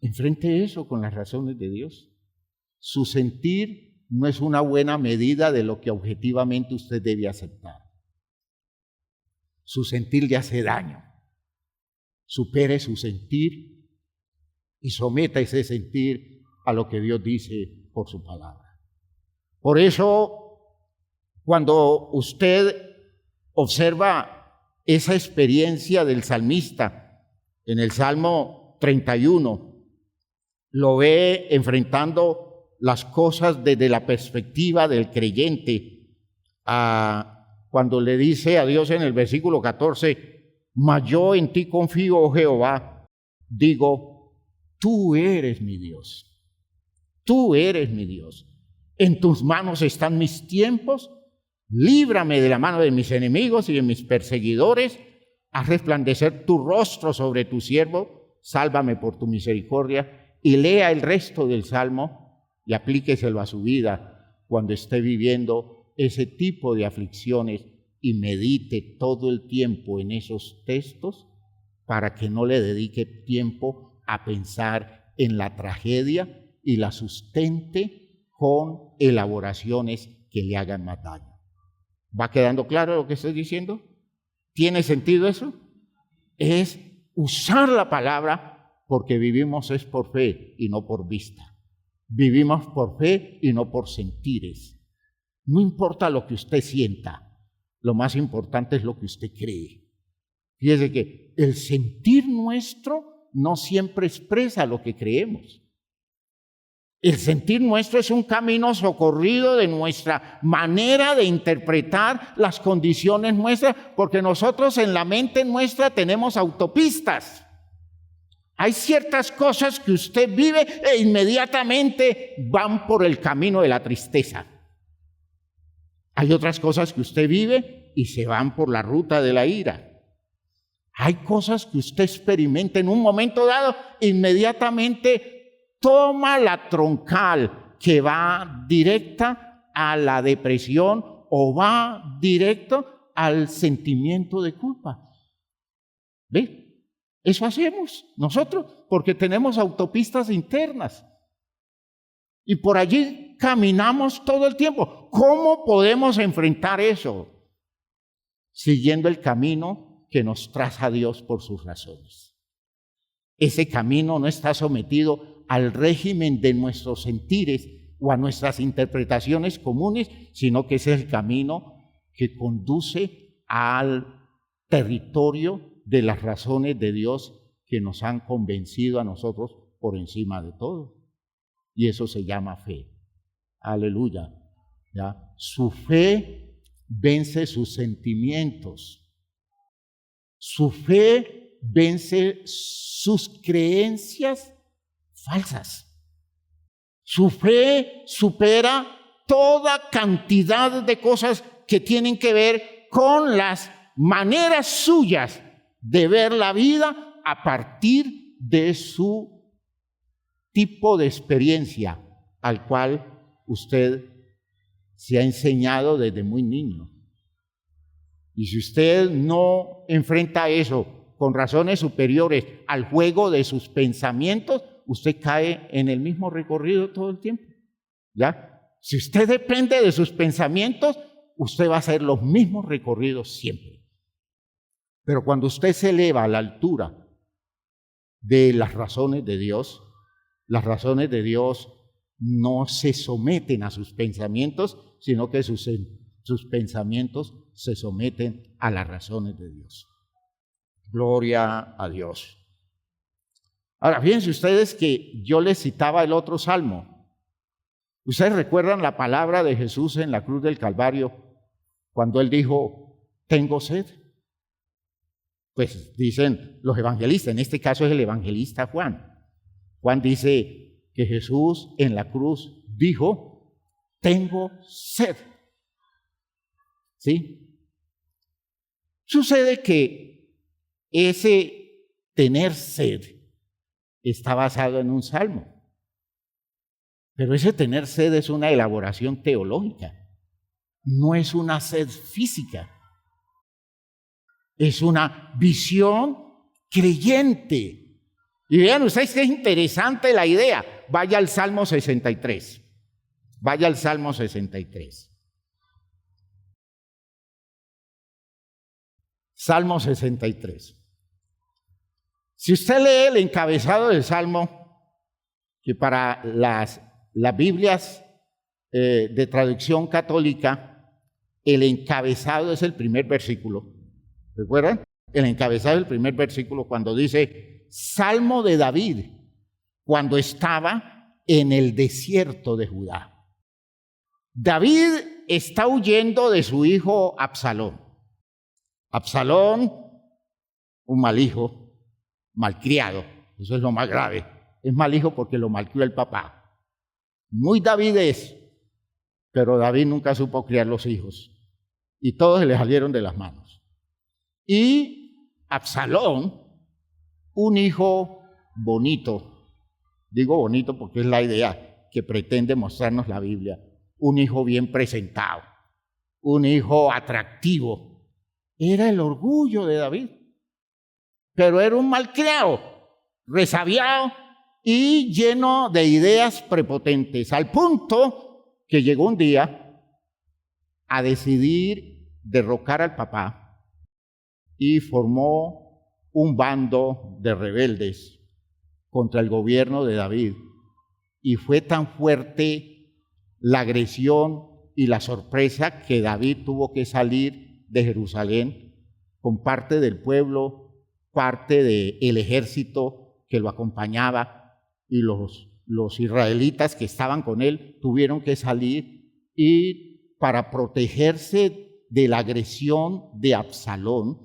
Enfrente eso con las razones de Dios. Su sentir no es una buena medida de lo que objetivamente usted debe aceptar. Su sentir le hace daño. Supere su sentir y someta ese sentir a lo que Dios dice por su palabra. Por eso, cuando usted observa esa experiencia del salmista en el Salmo 31, lo ve enfrentando las cosas desde la perspectiva del creyente, cuando le dice a Dios en el versículo 14, mas yo en ti confío, oh Jehová, digo, tú eres mi Dios. Tú eres mi Dios. En tus manos están mis tiempos. Líbrame de la mano de mis enemigos y de mis perseguidores. Haz resplandecer tu rostro sobre tu siervo. Sálvame por tu misericordia. Y lea el resto del Salmo y aplíqueselo a su vida cuando esté viviendo ese tipo de aflicciones y medite todo el tiempo en esos textos para que no le dedique tiempo a pensar en la tragedia y la sustente con elaboraciones que le hagan más daño. ¿Va quedando claro lo que estoy diciendo? ¿Tiene sentido eso? Es usar la palabra porque vivimos es por fe y no por vista. Vivimos por fe y no por sentires. No importa lo que usted sienta, lo más importante es lo que usted cree. Fíjese que el sentir nuestro no siempre expresa lo que creemos. El sentir nuestro es un camino socorrido de nuestra manera de interpretar las condiciones nuestras, porque nosotros en la mente nuestra tenemos autopistas. Hay ciertas cosas que usted vive e inmediatamente van por el camino de la tristeza. Hay otras cosas que usted vive y se van por la ruta de la ira. Hay cosas que usted experimenta en un momento dado, inmediatamente toma la troncal que va directa a la depresión o va directo al sentimiento de culpa. ¿Ve? Eso hacemos nosotros porque tenemos autopistas internas y por allí caminamos todo el tiempo. ¿Cómo podemos enfrentar eso? Siguiendo el camino que nos traza Dios por sus razones. Ese camino no está sometido al régimen de nuestros sentires o a nuestras interpretaciones comunes, sino que ese es el camino que conduce al territorio de las razones de Dios que nos han convencido a nosotros por encima de todo. Y eso se llama fe. Aleluya. ¿Ya? Su fe vence sus sentimientos. Su fe vence sus creencias falsas. Su fe supera toda cantidad de cosas que tienen que ver con las maneras suyas de ver la vida a partir de su tipo de experiencia al cual usted se ha enseñado desde muy niño. Y si usted no enfrenta eso con razones superiores al juego de sus pensamientos, usted cae en el mismo recorrido todo el tiempo. ¿Ya? Si usted depende de sus pensamientos, usted va a hacer los mismos recorridos siempre. Pero cuando usted se eleva a la altura de las razones de Dios, las razones de Dios no se someten a sus pensamientos, sino que sus pensamientos se someten a las razones de Dios. Gloria a Dios. Ahora, fíjense ustedes que yo les citaba el otro salmo. ¿Ustedes recuerdan la palabra de Jesús en la cruz del Calvario cuando Él dijo, tengo sed? Pues dicen los evangelistas, en este caso es el evangelista Juan. Juan dice que Jesús en la cruz dijo, tengo sed. ¿Sí? Sucede que ese tener sed está basado en un salmo. Pero ese tener sed es una elaboración teológica, no es una sed física. Es una visión creyente. Y vean ustedes que es interesante la idea. Vaya al Salmo 63. Vaya al Salmo 63. Salmo 63. Si usted lee el encabezado del Salmo, que para las Biblias de traducción católica, el encabezado es el primer versículo. ¿Recuerdan? El encabezado del primer versículo cuando dice, Salmo de David, cuando estaba en el desierto de Judá. David está huyendo de su hijo Absalón. Absalón, un mal hijo, malcriado, eso es lo más grave. Es mal hijo porque lo malcrió el papá. Muy David es, pero David nunca supo criar los hijos y todos se le salieron de las manos. Y Absalón, un hijo bonito, digo bonito porque es la idea que pretende mostrarnos la Biblia, un hijo bien presentado, un hijo atractivo, era el orgullo de David, pero era un malcriado, resabiado y lleno de ideas prepotentes, al punto que llegó un día a decidir derrocar al papá y formó un bando de rebeldes contra el gobierno de David. Y fue tan fuerte la agresión y la sorpresa que David tuvo que salir de Jerusalén con parte del pueblo, parte del ejército que lo acompañaba, y los israelitas que estaban con él tuvieron que salir, y para protegerse de la agresión de Absalón,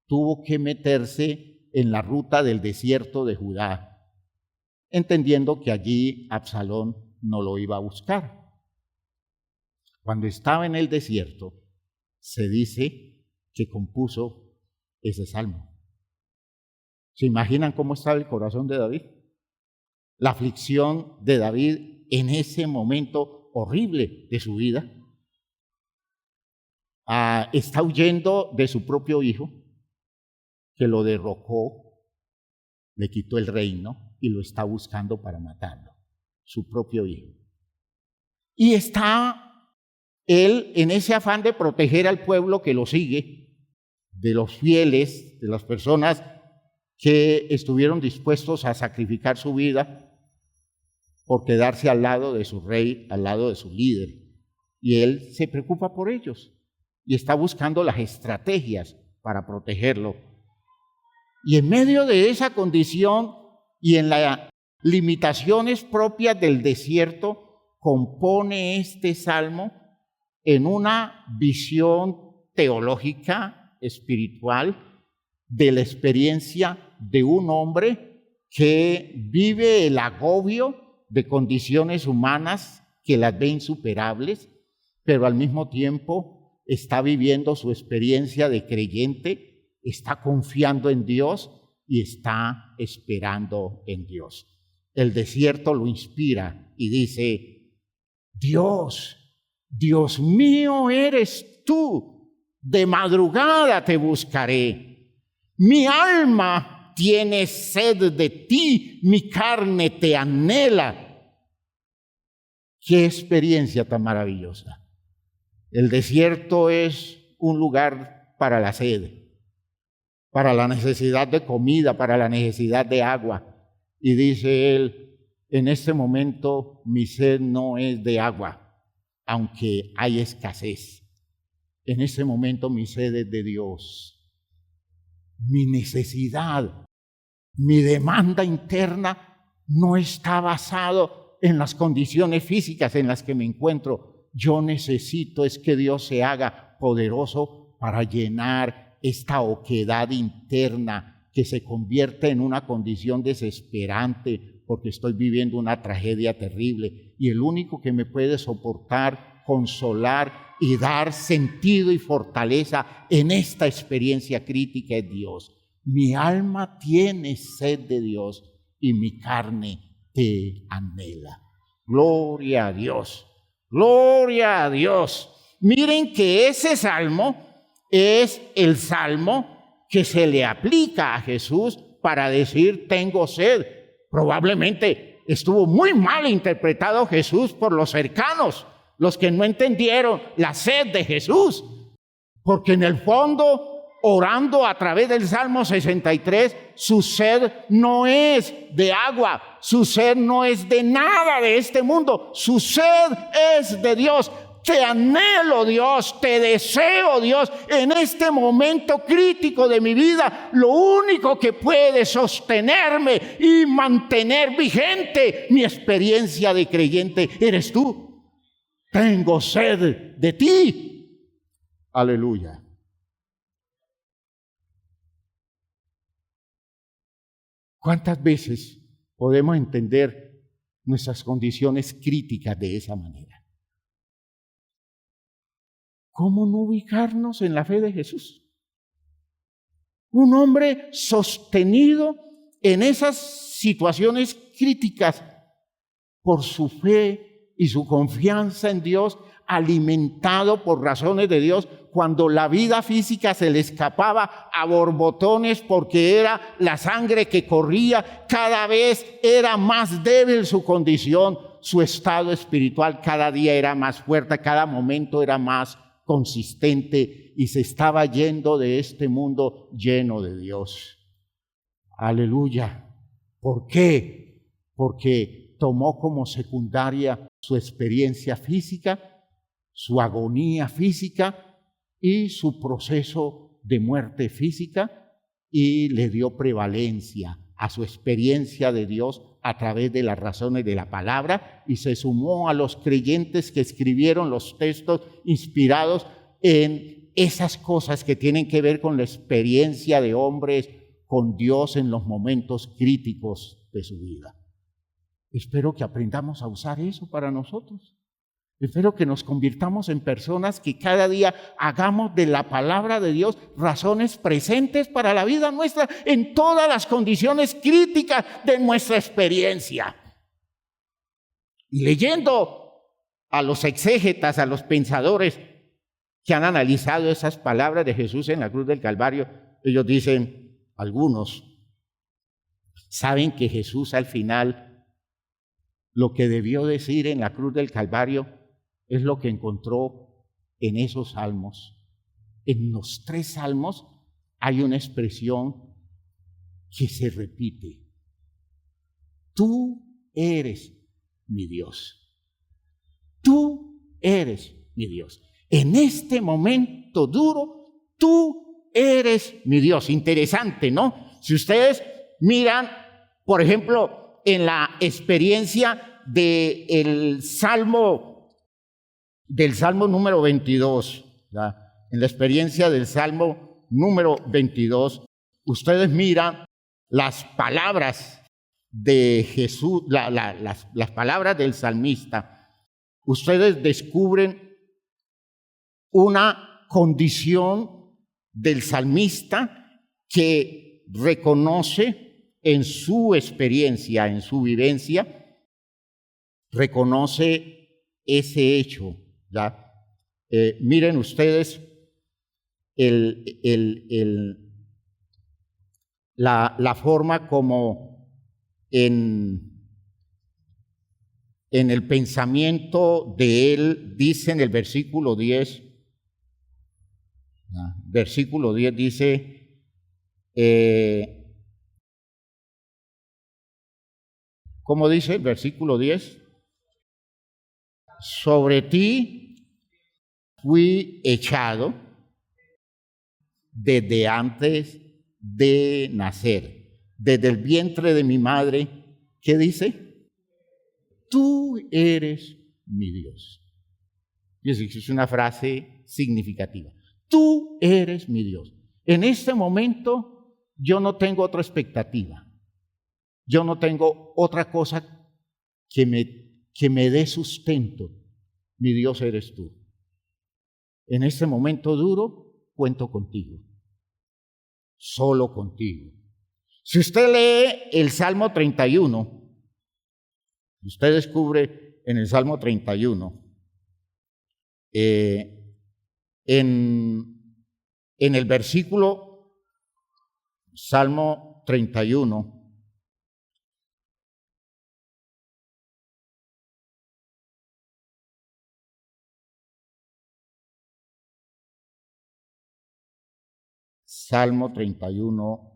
tuvo que meterse en la ruta del desierto de Judá, entendiendo que allí Absalón no lo iba a buscar. Cuando estaba en el desierto, se dice que compuso ese salmo. ¿Se imaginan cómo estaba el corazón de David? La aflicción de David en ese momento horrible de su vida. Está huyendo de su propio hijo, que lo derrocó, le quitó el reino y lo está buscando para matarlo, su propio hijo. Y está él en ese afán de proteger al pueblo que lo sigue, de los fieles, de las personas que estuvieron dispuestos a sacrificar su vida por quedarse al lado de su rey, al lado de su líder. Y él se preocupa por ellos y está buscando las estrategias para protegerlo. Y en medio de esa condición y en las limitaciones propias del desierto, compone este salmo en una visión teológica, espiritual, de la experiencia de un hombre que vive el agobio de condiciones humanas que las ve insuperables, pero al mismo tiempo está viviendo su experiencia de creyente está confiando en Dios y está esperando en Dios. El desierto lo inspira y dice: Dios, Dios mío eres tú, de madrugada te buscaré. Mi alma tiene sed de ti, mi carne te anhela. ¡Qué experiencia tan maravillosa! El desierto es un lugar para la sed, para la necesidad de comida, para la necesidad de agua. Y dice él: en este momento mi sed no es de agua, aunque hay escasez. En este momento mi sed es de Dios. Mi necesidad, mi demanda interna no está basado en las condiciones físicas en las que me encuentro. Yo necesito es que Dios se haga poderoso para llenar esta oquedad interna que se convierte en una condición desesperante porque estoy viviendo una tragedia terrible. Y el único que me puede soportar, consolar y dar sentido y fortaleza en esta experiencia crítica es Dios. Mi alma tiene sed de Dios y mi carne te anhela. Gloria a Dios, gloria a Dios. Miren que ese salmo es el salmo que se le aplica a Jesús para decir: tengo sed. Probablemente estuvo muy mal interpretado Jesús por los cercanos, los que no entendieron la sed de Jesús, porque en el fondo, orando a través del Salmo 63, su sed no es de agua, su sed no es de nada de este mundo, su sed es de Dios. Te anhelo, Dios, te deseo, Dios, en este momento crítico de mi vida. Lo único que puede sostenerme y mantener vigente mi experiencia de creyente eres tú. Tengo sed de ti. Aleluya. ¿Cuántas veces podemos entender nuestras condiciones críticas de esa manera? ¿Cómo no ubicarnos en la fe de Jesús? Un hombre sostenido en esas situaciones críticas por su fe y su confianza en Dios, alimentado por razones de Dios, cuando la vida física se le escapaba a borbotones porque era la sangre que corría, cada vez era más débil su condición, su estado espiritual cada día era más fuerte, cada momento era más consistente y se estaba yendo de este mundo lleno de Dios. Aleluya. ¿Por qué? Porque tomó como secundaria su experiencia física, su agonía física y su proceso de muerte física, y le dio prevalencia a su experiencia de Dios a través de las razones de la palabra, y se sumó a los creyentes que escribieron los textos inspirados en esas cosas que tienen que ver con la experiencia de hombres con Dios en los momentos críticos de su vida. Espero que aprendamos a usar eso para nosotros. Espero que nos convirtamos en personas que cada día hagamos de la palabra de Dios razones presentes para la vida nuestra en todas las condiciones críticas de nuestra experiencia. Y leyendo a los exégetas, a los pensadores que han analizado esas palabras de Jesús en la cruz del Calvario, ellos dicen, algunos saben que Jesús al final lo que debió decir en la cruz del Calvario es lo que encontró en esos salmos. En los 3 salmos hay una expresión que se repite. Tú eres mi Dios. Tú eres mi Dios. En este momento duro, tú eres mi Dios. Interesante, ¿no? Si ustedes miran, por ejemplo, en la experiencia del Salmo número 22, ¿ya? En la experiencia del Salmo número 22, ustedes miran las palabras de Jesús, las palabras del salmista. Ustedes descubren una condición del salmista que reconoce en su experiencia, en su vivencia, reconoce ese hecho, ¿ya? Miren ustedes la forma como en el pensamiento de él dice en el versículo 10, versículo 10 dice, ¿cómo dice el versículo 10? Sobre ti fui echado desde antes de nacer, desde el vientre de mi madre. ¿Qué dice? Tú eres mi Dios. Y es una frase significativa. Tú eres mi Dios. En este momento yo no tengo otra expectativa. Yo no tengo otra cosa que me dé sustento. Mi Dios eres tú. En este momento duro cuento contigo. Solo contigo. Si usted lee el Salmo 31, usted descubre en el Salmo 31, en el versículo Salmo 31, Salmo 31,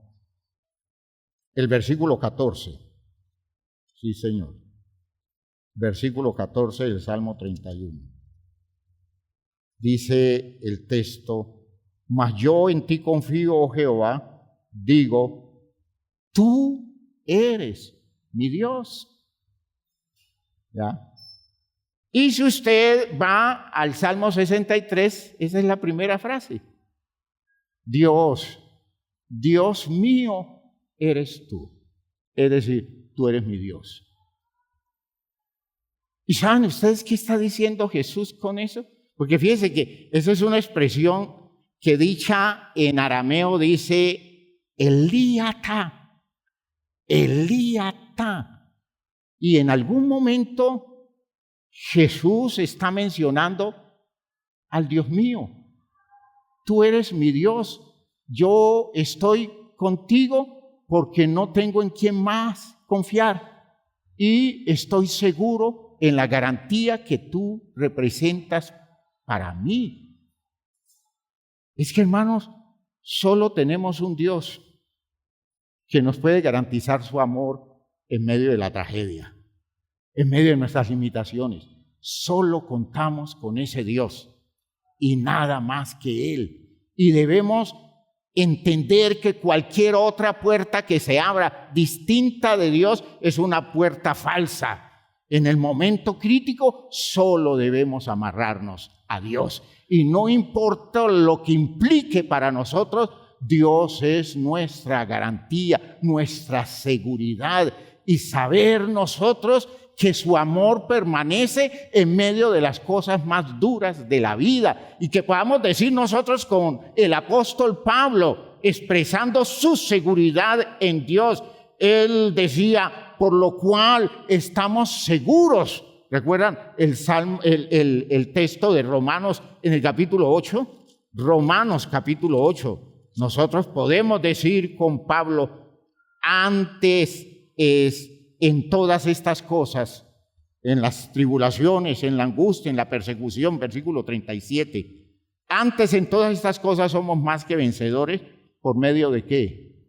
el versículo 14. Sí, Señor. Versículo 14 del Salmo 31. Dice el texto, mas yo en ti confío, oh Jehová, digo, tú eres mi Dios. ¿Ya? Y si usted va al Salmo 63, esa es la primera frase. Dios, Dios mío, eres tú. Es decir, tú eres mi Dios. ¿Y saben ustedes qué está diciendo Jesús con eso? Porque fíjense que esa es una expresión que dicha en arameo dice Elíata, Elíata. Y en algún momento Jesús está mencionando al Dios mío. Tú eres mi Dios, yo estoy contigo porque no tengo en quién más confiar y estoy seguro en la garantía que tú representas para mí. Es que, hermanos, solo tenemos un Dios que nos puede garantizar su amor en medio de la tragedia, en medio de nuestras limitaciones. Solo contamos con ese Dios y nada más que Él. Y debemos entender que cualquier otra puerta que se abra distinta de Dios es una puerta falsa. En el momento crítico solo debemos amarrarnos a Dios. Y no importa lo que implique para nosotros, Dios es nuestra garantía, nuestra seguridad. Y saber nosotros que su amor permanece en medio de las cosas más duras de la vida y que podamos decir nosotros con el apóstol Pablo expresando su seguridad en Dios. Él decía, por lo cual estamos seguros. ¿Recuerdan el texto de Romanos en el capítulo 8? Romanos capítulo 8. Nosotros podemos decir con Pablo, antes es en todas estas cosas, en las tribulaciones, en la angustia, en la persecución, versículo 37. Antes en todas estas cosas somos más que vencedores, ¿por medio de qué?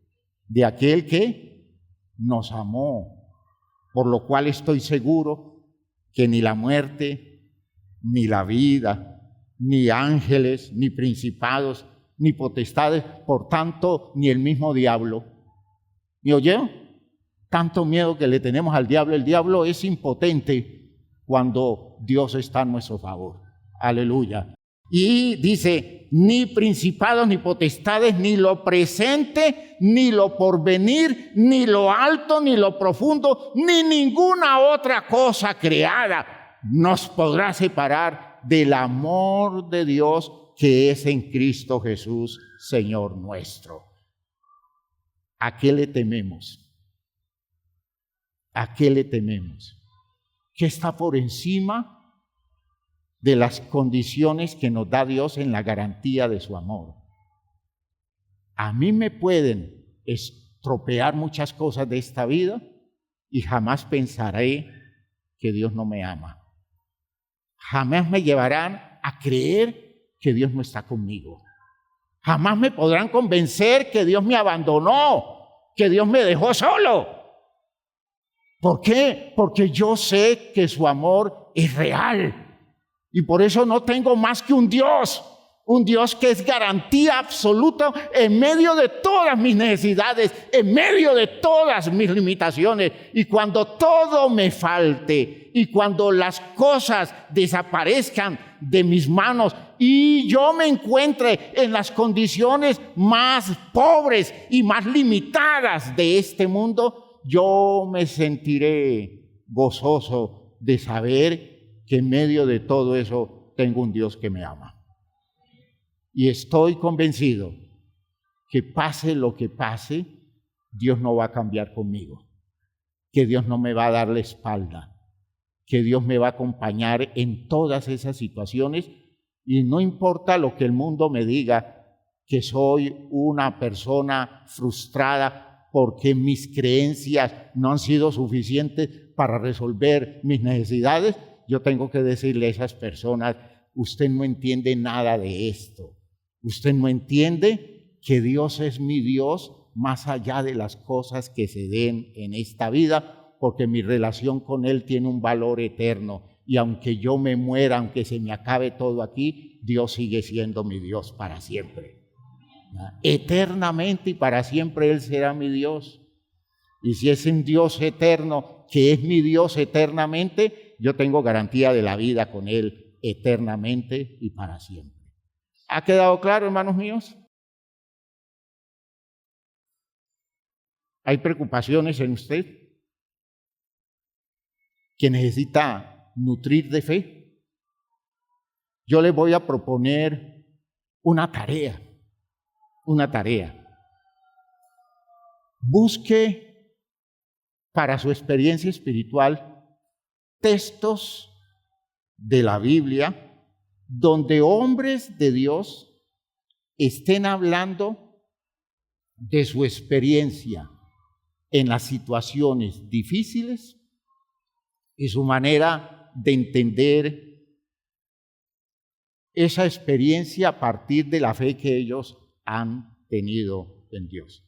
De aquel que nos amó, por lo cual estoy seguro que ni la muerte, ni la vida, ni ángeles, ni principados, ni potestades, por tanto, ni el mismo diablo. ¿Me oyeron? Tanto miedo que le tenemos al diablo. El diablo es impotente cuando Dios está a nuestro favor. Aleluya. Y dice, ni principados, ni potestades, ni lo presente, ni lo porvenir, ni lo alto, ni lo profundo, ni ninguna otra cosa creada nos podrá separar del amor de Dios que es en Cristo Jesús, Señor nuestro. ¿A qué le tememos? ¿A qué le tememos? ¿Qué está por encima de las condiciones que nos da Dios en la garantía de su amor? A mí me pueden estropear muchas cosas de esta vida y jamás pensaré que Dios no me ama. Jamás me llevarán a creer que Dios no está conmigo. Jamás me podrán convencer que Dios me abandonó, que Dios me dejó solo. ¿Por qué? Porque yo sé que su amor es real. Y por eso no tengo más que un Dios que es garantía absoluta en medio de todas mis necesidades, en medio de todas mis limitaciones. Y cuando todo me falte y cuando las cosas desaparezcan de mis manos y yo me encuentre en las condiciones más pobres y más limitadas de este mundo, yo me sentiré gozoso de saber que en medio de todo eso tengo un Dios que me ama. Y estoy convencido que pase lo que pase, Dios no va a cambiar conmigo, que Dios no me va a dar la espalda, que Dios me va a acompañar en todas esas situaciones y no importa lo que el mundo me diga, que soy una persona frustrada porque mis creencias no han sido suficientes para resolver mis necesidades, yo tengo que decirle a esas personas, usted no entiende nada de esto. Usted no entiende que Dios es mi Dios más allá de las cosas que se den en esta vida, porque mi relación con Él tiene un valor eterno. Y aunque yo me muera, aunque se me acabe todo aquí, Dios sigue siendo mi Dios para siempre. Eternamente y para siempre Él será mi Dios. Y si es un Dios eterno, que es mi Dios eternamente, yo tengo garantía de la vida con Él eternamente y para siempre. ¿Ha quedado claro, hermanos míos? ¿Hay preocupaciones en usted que necesita nutrir de fe? Yo les voy a proponer una tarea. Busque para su experiencia espiritual textos de la Biblia donde hombres de Dios estén hablando de su experiencia en las situaciones difíciles y su manera de entender esa experiencia a partir de la fe que ellos han tenido en Dios.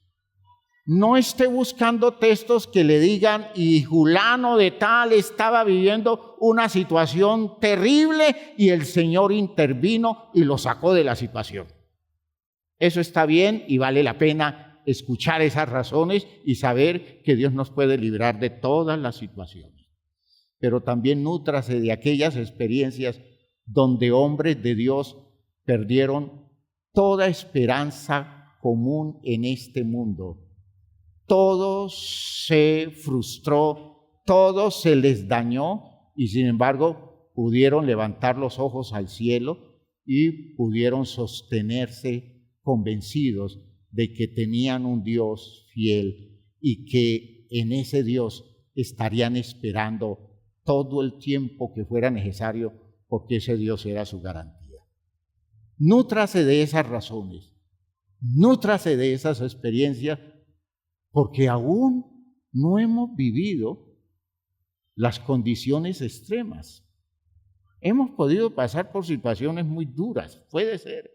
No esté buscando textos que le digan, y fulano de tal estaba viviendo una situación terrible y el Señor intervino y lo sacó de la situación. Eso está bien y vale la pena escuchar esas razones y saber que Dios nos puede librar de todas las situaciones. Pero también nútrase de aquellas experiencias donde hombres de Dios perdieron toda esperanza común en este mundo. Todo se frustró, todo se les dañó y sin embargo pudieron levantar los ojos al cielo y pudieron sostenerse convencidos de que tenían un Dios fiel y que en ese Dios estarían esperando todo el tiempo que fuera necesario porque ese Dios era su garantía. Nútrase de esas razones, nútrase de esas experiencias, porque aún no hemos vivido las condiciones extremas. Hemos podido pasar por situaciones muy duras, puede ser,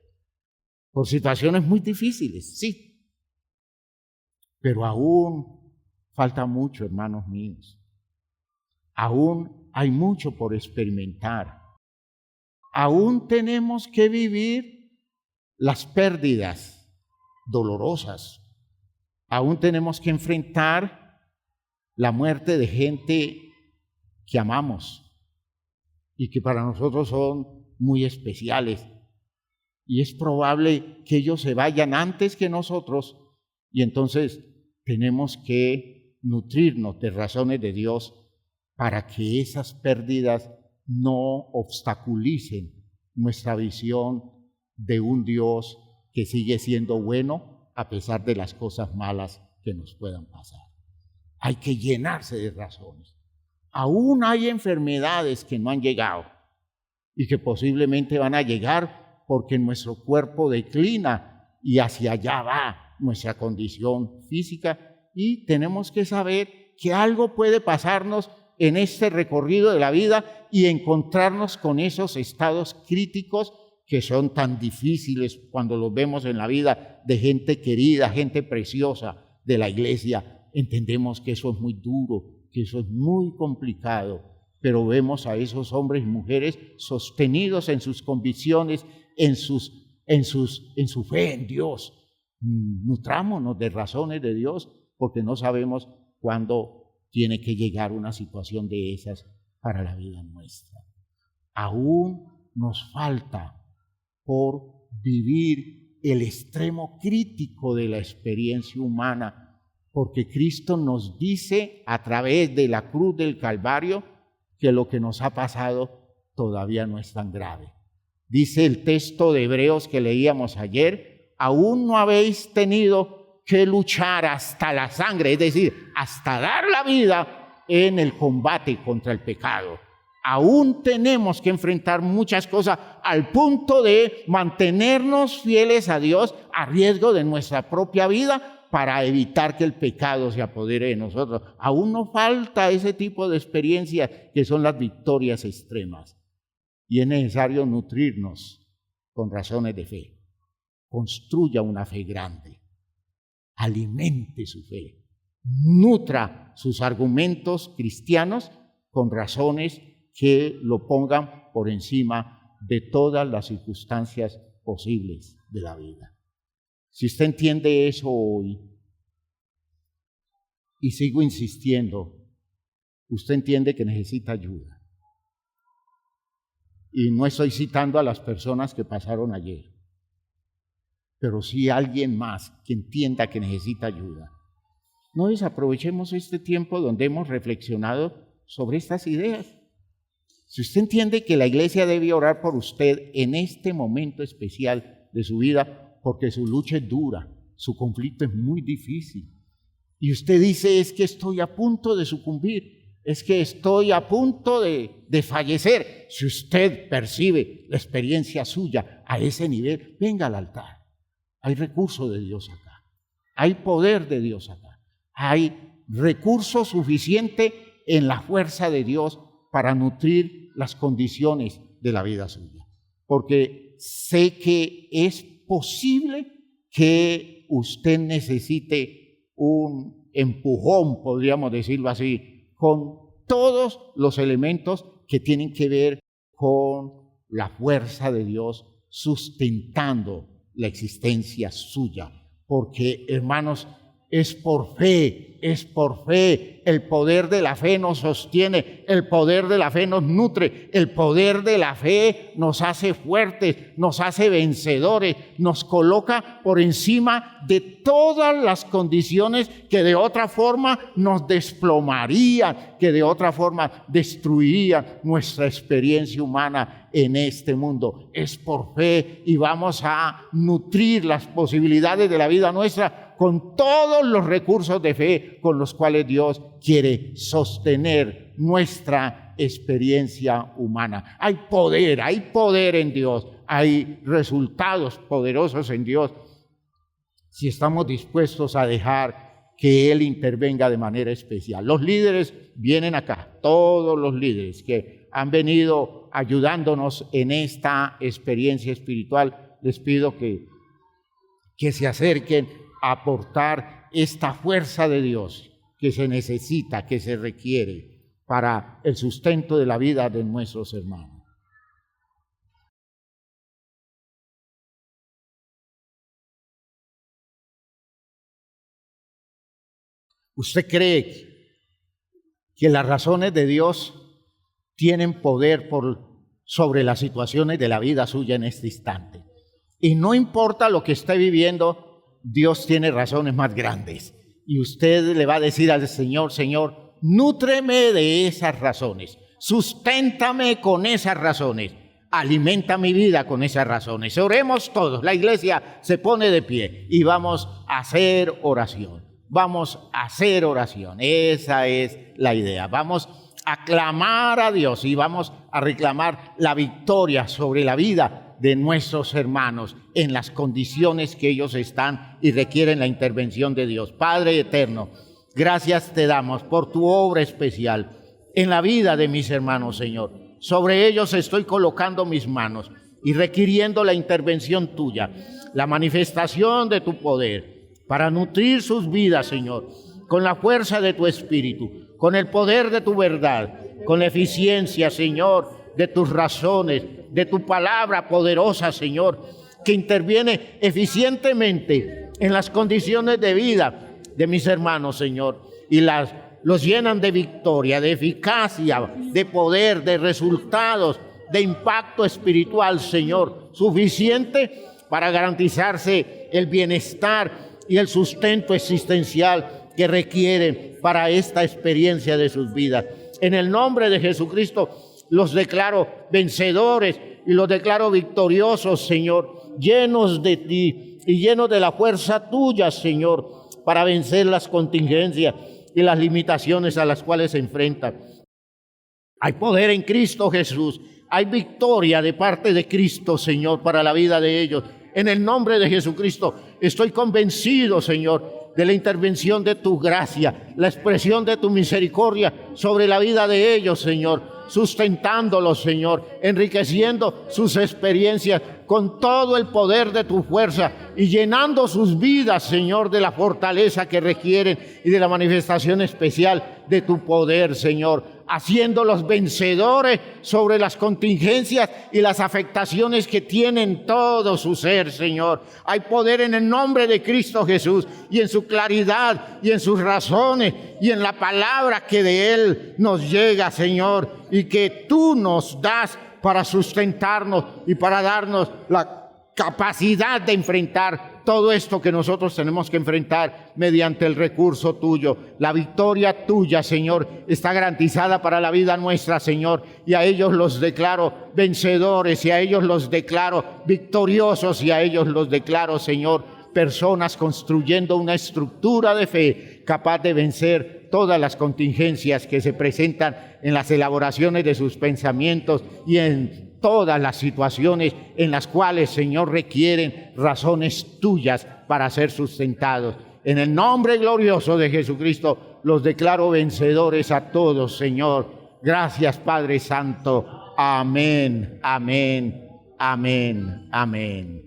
por situaciones muy difíciles, sí. Pero aún falta mucho, hermanos míos. Aún hay mucho por experimentar. Aún tenemos que vivir las pérdidas dolorosas. Aún tenemos que enfrentar la muerte de gente que amamos y que para nosotros son muy especiales. Y es probable que ellos se vayan antes que nosotros y entonces tenemos que nutrirnos de razones de Dios para que esas pérdidas no obstaculicen nuestra visión de un Dios que sigue siendo bueno a pesar de las cosas malas que nos puedan pasar. Hay que llenarse de razones. Aún hay enfermedades que no han llegado y que posiblemente van a llegar porque nuestro cuerpo declina y hacia allá va nuestra condición física, y tenemos que saber que algo puede pasarnos en este recorrido de la vida y encontrarnos con esos estados críticos que son tan difíciles cuando los vemos en la vida de gente querida, gente preciosa de la iglesia. Entendemos que eso es muy duro, que eso es muy complicado, pero vemos a esos hombres y mujeres sostenidos en sus convicciones, en su fe en Dios. Nutrámonos de razones de Dios, porque no sabemos cuándo tiene que llegar una situación de esas para la vida nuestra. Aún nos falta por vivir el extremo crítico de la experiencia humana, porque Cristo nos dice a través de la cruz del Calvario que lo que nos ha pasado todavía no es tan grave. Dice el texto de Hebreos que leíamos ayer: aún no habéis tenido que luchar hasta la sangre, es decir, hasta dar la vida en el combate contra el pecado. Aún tenemos que enfrentar muchas cosas al punto de mantenernos fieles a Dios a riesgo de nuestra propia vida para evitar que el pecado se apodere de nosotros. Aún nos falta ese tipo de experiencias que son las victorias extremas. Y es necesario nutrirnos con razones de fe. Construya una fe grande. Alimente su fe. Nutra sus argumentos cristianos con razones que lo pongan por encima de todas las circunstancias posibles de la vida. Si usted entiende eso hoy, y sigo insistiendo, usted entiende que necesita ayuda. Y no estoy citando a las personas que pasaron ayer, pero sí a alguien más que entienda que necesita ayuda. No desaprovechemos este tiempo donde hemos reflexionado sobre estas ideas. Si usted entiende que la iglesia debe orar por usted en este momento especial de su vida, porque su lucha es dura, su conflicto es muy difícil, y usted dice: es que estoy a punto de sucumbir, es que estoy a punto de fallecer. Si usted percibe la experiencia suya a ese nivel, venga al altar. Hay recurso de Dios acá, hay poder de Dios acá, hay recurso suficiente en la fuerza de Dios para nutrir las condiciones de la vida suya. Porque sé que es posible que usted necesite un empujón, podríamos decirlo así, con todos los elementos que tienen que ver con la fuerza de Dios sustentando la existencia suya. Porque, hermanos, es por fe, el poder de la fe nos sostiene, el poder de la fe nos nutre, el poder de la fe nos hace fuertes, nos hace vencedores, nos coloca por encima de todas las condiciones que de otra forma nos desplomarían, que de otra forma destruirían nuestra experiencia humana en este mundo. Es por fe, y vamos a nutrir las posibilidades de la vida nuestra con todos los recursos de fe con los cuales Dios quiere sostener nuestra experiencia humana. Hay poder en Dios, hay resultados poderosos en Dios, si estamos dispuestos a dejar que Él intervenga de manera especial. Los líderes vienen acá, todos los líderes que han venido ayudándonos en esta experiencia espiritual, les pido que se acerquen a aportar esta fuerza de Dios que se necesita, que se requiere para el sustento de la vida de nuestros hermanos. ¿Usted cree que las razones de Dios tienen poder sobre las situaciones de la vida suya en este instante? Y no importa lo que esté viviendo, Dios tiene razones más grandes. Y usted le va a decir al Señor: Señor, nútreme de esas razones, susténtame con esas razones, alimenta mi vida con esas razones. Oremos todos, la iglesia se pone de pie y vamos a hacer oración. vamos a hacer oración. Esa es la idea. Vamos a clamar a Dios y vamos a reclamar la victoria sobre la vida de nuestros hermanos en las condiciones que ellos están y requieren la intervención de Dios. Padre eterno, gracias te damos por tu obra especial en la vida de mis hermanos, Señor. Sobre ellos estoy colocando mis manos y requiriendo la intervención tuya, la manifestación de tu poder para nutrir sus vidas, Señor, con la fuerza de tu Espíritu, con el poder de tu verdad, con la eficiencia, Señor, de tus razones, de tu palabra poderosa, Señor, que interviene eficientemente en las condiciones de vida de mis hermanos, Señor, y los llenan de victoria, de eficacia, de poder, de resultados, de impacto espiritual, Señor, suficiente para garantizarse el bienestar y el sustento existencial que requieren para esta experiencia de sus vidas. En el nombre de Jesucristo los declaro vencedores y los declaro victoriosos, Señor, llenos de ti y llenos de la fuerza tuya, Señor, para vencer las contingencias y las limitaciones a las cuales se enfrentan. Hay poder en Cristo Jesús, hay victoria de parte de Cristo, Señor, para la vida de ellos. En el nombre de Jesucristo estoy convencido, Señor, de la intervención de tu gracia, la expresión de tu misericordia sobre la vida de ellos, Señor, sustentándolos, Señor, enriqueciendo sus experiencias con todo el poder de tu fuerza y llenando sus vidas, Señor, de la fortaleza que requieren y de la manifestación especial de tu poder, Señor, haciéndolos vencedores sobre las contingencias y las afectaciones que tienen todo su ser, Señor. Hay poder en el nombre de Cristo Jesús y en su claridad y en sus razones y en la palabra que de Él nos llega, Señor, y que tú nos das para sustentarnos y para darnos la capacidad de enfrentar todo esto que nosotros tenemos que enfrentar mediante el recurso tuyo. La victoria tuya, Señor, está garantizada para la vida nuestra, Señor, y a ellos los declaro vencedores, y a ellos los declaro victoriosos, y a ellos los declaro, Señor, personas construyendo una estructura de fe capaz de vencer todas las contingencias que se presentan en las elaboraciones de sus pensamientos y en todas las situaciones en las cuales, Señor, requieren razones tuyas para ser sustentados. En el nombre glorioso de Jesucristo los declaro vencedores a todos, Señor. Gracias, Padre Santo. Amén, amén, amén, amén.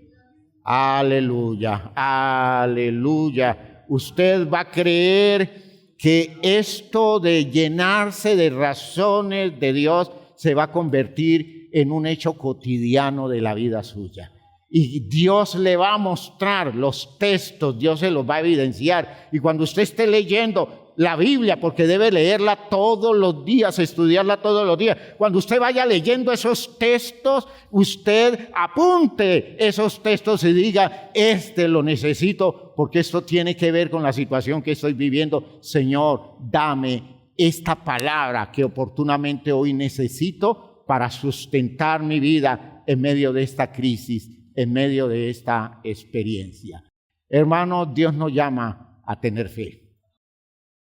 Aleluya, aleluya. Usted va a creer que esto de llenarse de razones de Dios se va a convertir en un hecho cotidiano de la vida suya. Y Dios le va a mostrar los textos, Dios se los va a evidenciar. Y cuando usted esté leyendo la Biblia, porque debe leerla todos los días, estudiarla todos los días, cuando usted vaya leyendo esos textos, usted apunte esos textos y diga, lo necesito, porque esto tiene que ver con la situación que estoy viviendo. Señor, dame esta palabra que oportunamente hoy necesito para sustentar mi vida en medio de esta crisis, en medio de esta experiencia. Hermano, Dios nos llama a tener fe.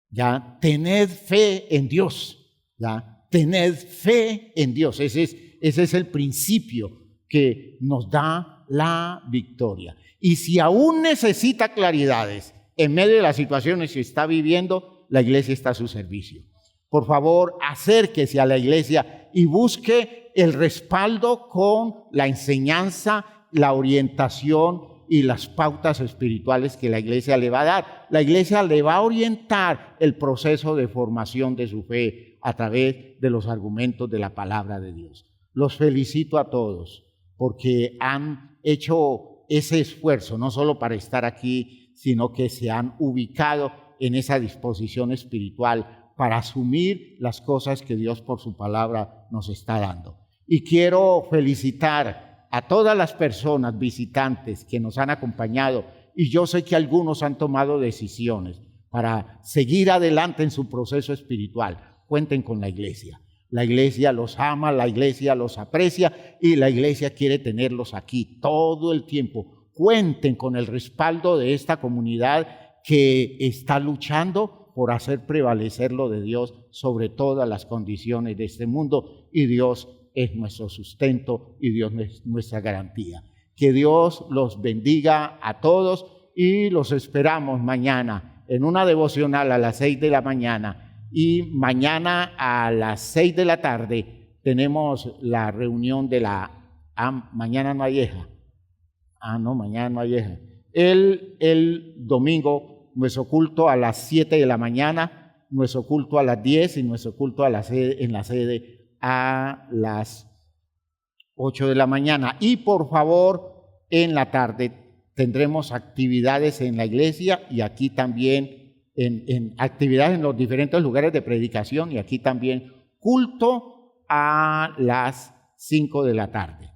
Ya, tened fe en Dios. Ya, tened fe en Dios. Ese es el principio que nos da la victoria. Y si aún necesita claridades en medio de las situaciones que está viviendo, la iglesia está a su servicio. Por favor, acérquese a la iglesia y busque el respaldo con la enseñanza, la orientación y las pautas espirituales que la iglesia le va a dar. La iglesia le va a orientar el proceso de formación de su fe a través de los argumentos de la palabra de Dios. Los felicito a todos porque han hecho ese esfuerzo, no solo para estar aquí, sino que se han ubicado en esa disposición espiritual para asumir las cosas que Dios por su palabra nos está dando. Y quiero felicitar a todas las personas visitantes que nos han acompañado, y yo sé que algunos han tomado decisiones para seguir adelante en su proceso espiritual. Cuenten con la iglesia. La iglesia los ama, la iglesia los aprecia y la iglesia quiere tenerlos aquí todo el tiempo. Cuenten con el respaldo de esta comunidad que está luchando por hacer prevalecer lo de Dios sobre todas las condiciones de este mundo, y Dios es nuestro sustento y Dios es nuestra garantía. Que Dios los bendiga a todos y los esperamos mañana en una devocional a las 6 de la mañana, y mañana a las 6 de la tarde tenemos la reunión de mañana no hay EJA. No, mañana no hay EJA. El domingo, nuestro culto a las 7 de la mañana, nuestro culto a las 10 y nuestro culto en la sede a las 8 de la mañana. Y por favor, en la tarde tendremos actividades en la iglesia y aquí también en actividades en los diferentes lugares de predicación, y aquí también culto a las 5 de la tarde.